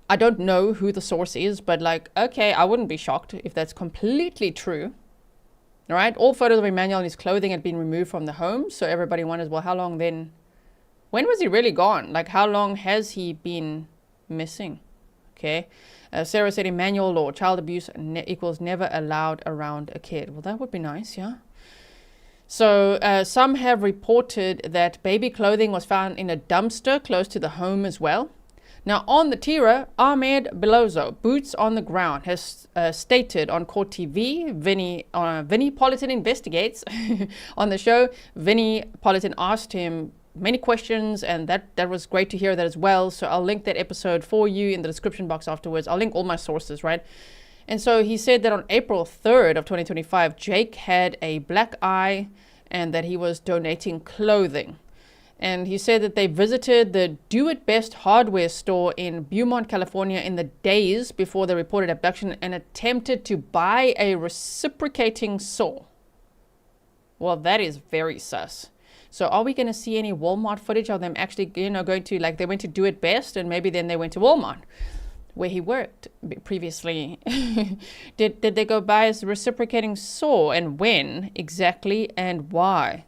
I don't know who the source is, but like, okay, I wouldn't be shocked if that's completely true. All right, all photos of Emmanuel and his clothing had been removed from the home. So everybody wonders, well, how long then? When was he really gone? Like, how long has he been missing? Okay. Sarah said Emmanuel law, child abuse equals never allowed around a kid. Well, that would be nice, yeah. So some have reported that baby clothing was found in a dumpster close to the home as well. Now on the Tira, Ahmed Belozo, boots on the ground, has stated on Court TV, Vinny Politan investigates. On the show, Vinny Politan asked him many questions, and that was great to hear that as well. So I'll link that episode for you in the description box afterwards. I'll link all my sources, right? And so he said that on April 3rd of 2025, Jake had a black eye and that he was donating clothing. And he said that they visited the Do It Best hardware store in Beaumont, California in the days before the reported abduction and attempted to buy a reciprocating saw. Well, that is very sus. So are we going to see any Walmart footage of them actually, going to, like, they went to Do It Best and maybe then they went to Walmart where he worked previously? Did they go buy his reciprocating saw, and when exactly and why?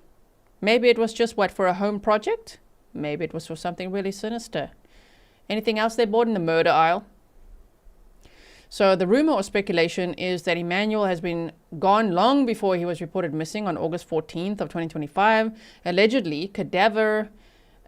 Maybe it was just for a home project? Maybe it was for something really sinister. Anything else they bought in the murder aisle? So the rumor or speculation is that Emmanuel has been gone long before he was reported missing on August 14th of 2025. Allegedly, cadaver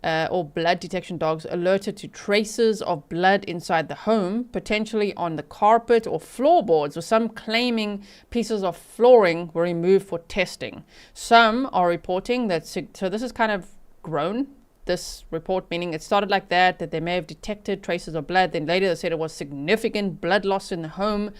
or blood detection dogs alerted to traces of blood inside the home, potentially on the carpet or floorboards, or some claiming pieces of flooring were removed for testing. Some are reporting that, so this is kind of grown, this report, meaning it started like that they may have detected traces of blood, then later they said it was significant blood loss in the home,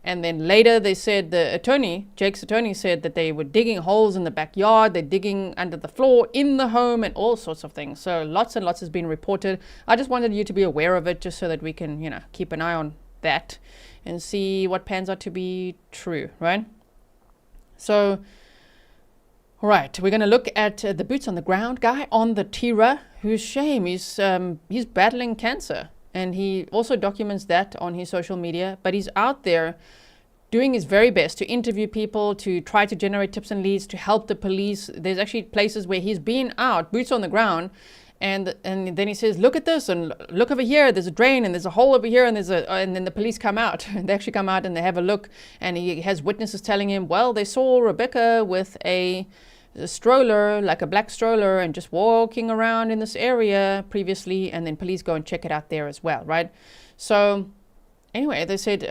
and then later they said, the attorney, Jake's attorney, said that they were digging holes in the backyard, they're digging under the floor in the home, and all sorts of things. So lots and lots has been reported. I just wanted you to be aware of it, just so that we can, you know, keep an eye on that and see what pans out to be true, right? So, all right, we're going to look at the boots on the ground guy on the Tira, who's shame. He's battling cancer. And he also documents that on his social media, but he's out there doing his very best to interview people, to try to generate tips and leads, to help the police. There's actually places where he's been out, boots on the ground, and then he says, look at this, and look over here, there's a drain, and there's a hole over here, and and then the police come out. They actually come out and they have a look, and he has witnesses telling him, well, they saw Rebecca with a stroller, like a black stroller, and just walking around in this area previously, and then police go and check it out there as well, right? So anyway, they said,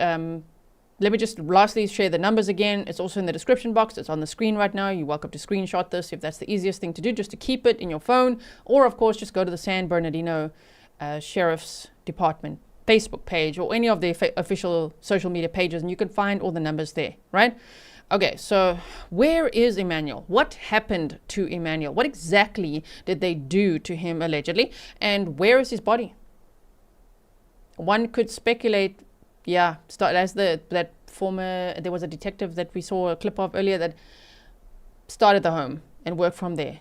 let me just lastly share the numbers again. It's also in the description box. It's on the screen right now. You're welcome to screenshot this if that's the easiest thing to do, just to keep it in your phone, or of course just go to the San Bernardino Sheriff's Department Facebook page, or any of the official social media pages, and you can find all the numbers there, right? Okay, so where is Emmanuel? What happened to Emmanuel? What exactly did they do to him allegedly? And where is his body? One could speculate, yeah, as there was a detective that we saw a clip of earlier that started the home and worked from there.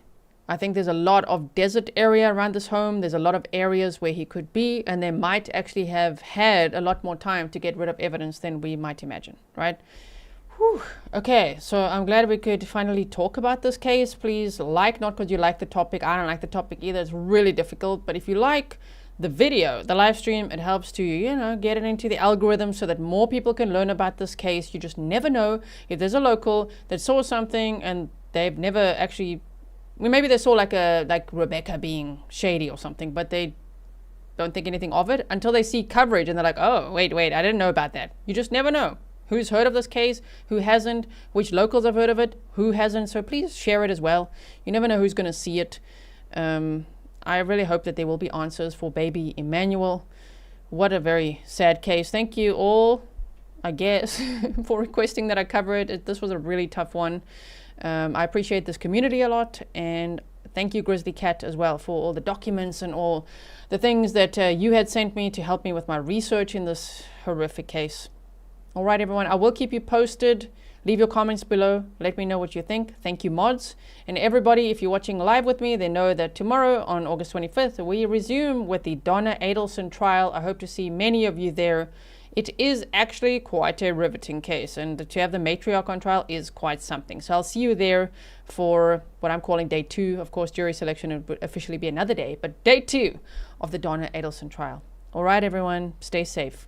I think there's a lot of desert area around this home. There's a lot of areas where he could be, and they might actually have had a lot more time to get rid of evidence than we might imagine, right? Whew. Okay, so I'm glad we could finally talk about this case. Please like, not because you like the topic. I don't like the topic either. It's really difficult. But if you like the video, the live stream, it helps to, you know, get it into the algorithm so that more people can learn about this case. You just never know if there's a local that saw something and they've never actually, well, maybe they saw like Rebecca being shady or something, but they don't think anything of it until they see coverage and they're like, oh, wait, I didn't know about that. You just never know. Who's heard of this case, who hasn't, which locals have heard of it, who hasn't. So please share it as well. You never know who's going to see it. I really hope that there will be answers for baby Emmanuel. What a very sad case. Thank you all, I guess, for requesting that I cover it. This was a really tough one. I appreciate this community a lot. And thank you, Grizzly Cat, as well, for all the documents and all the things that you had sent me to help me with my research in this horrific case. All right, everyone, I will keep you posted. Leave your comments below. Let me know what you think. Thank you, mods. And everybody, if you're watching live with me, they know that tomorrow on August 25th, we resume with the Donna Adelson trial. I hope to see many of you there. It is actually quite a riveting case, and to have the matriarch on trial is quite something. So I'll see you there for what I'm calling day 2. Of course, jury selection would officially be another day, but day 2 of the Donna Adelson trial. All right, everyone, stay safe.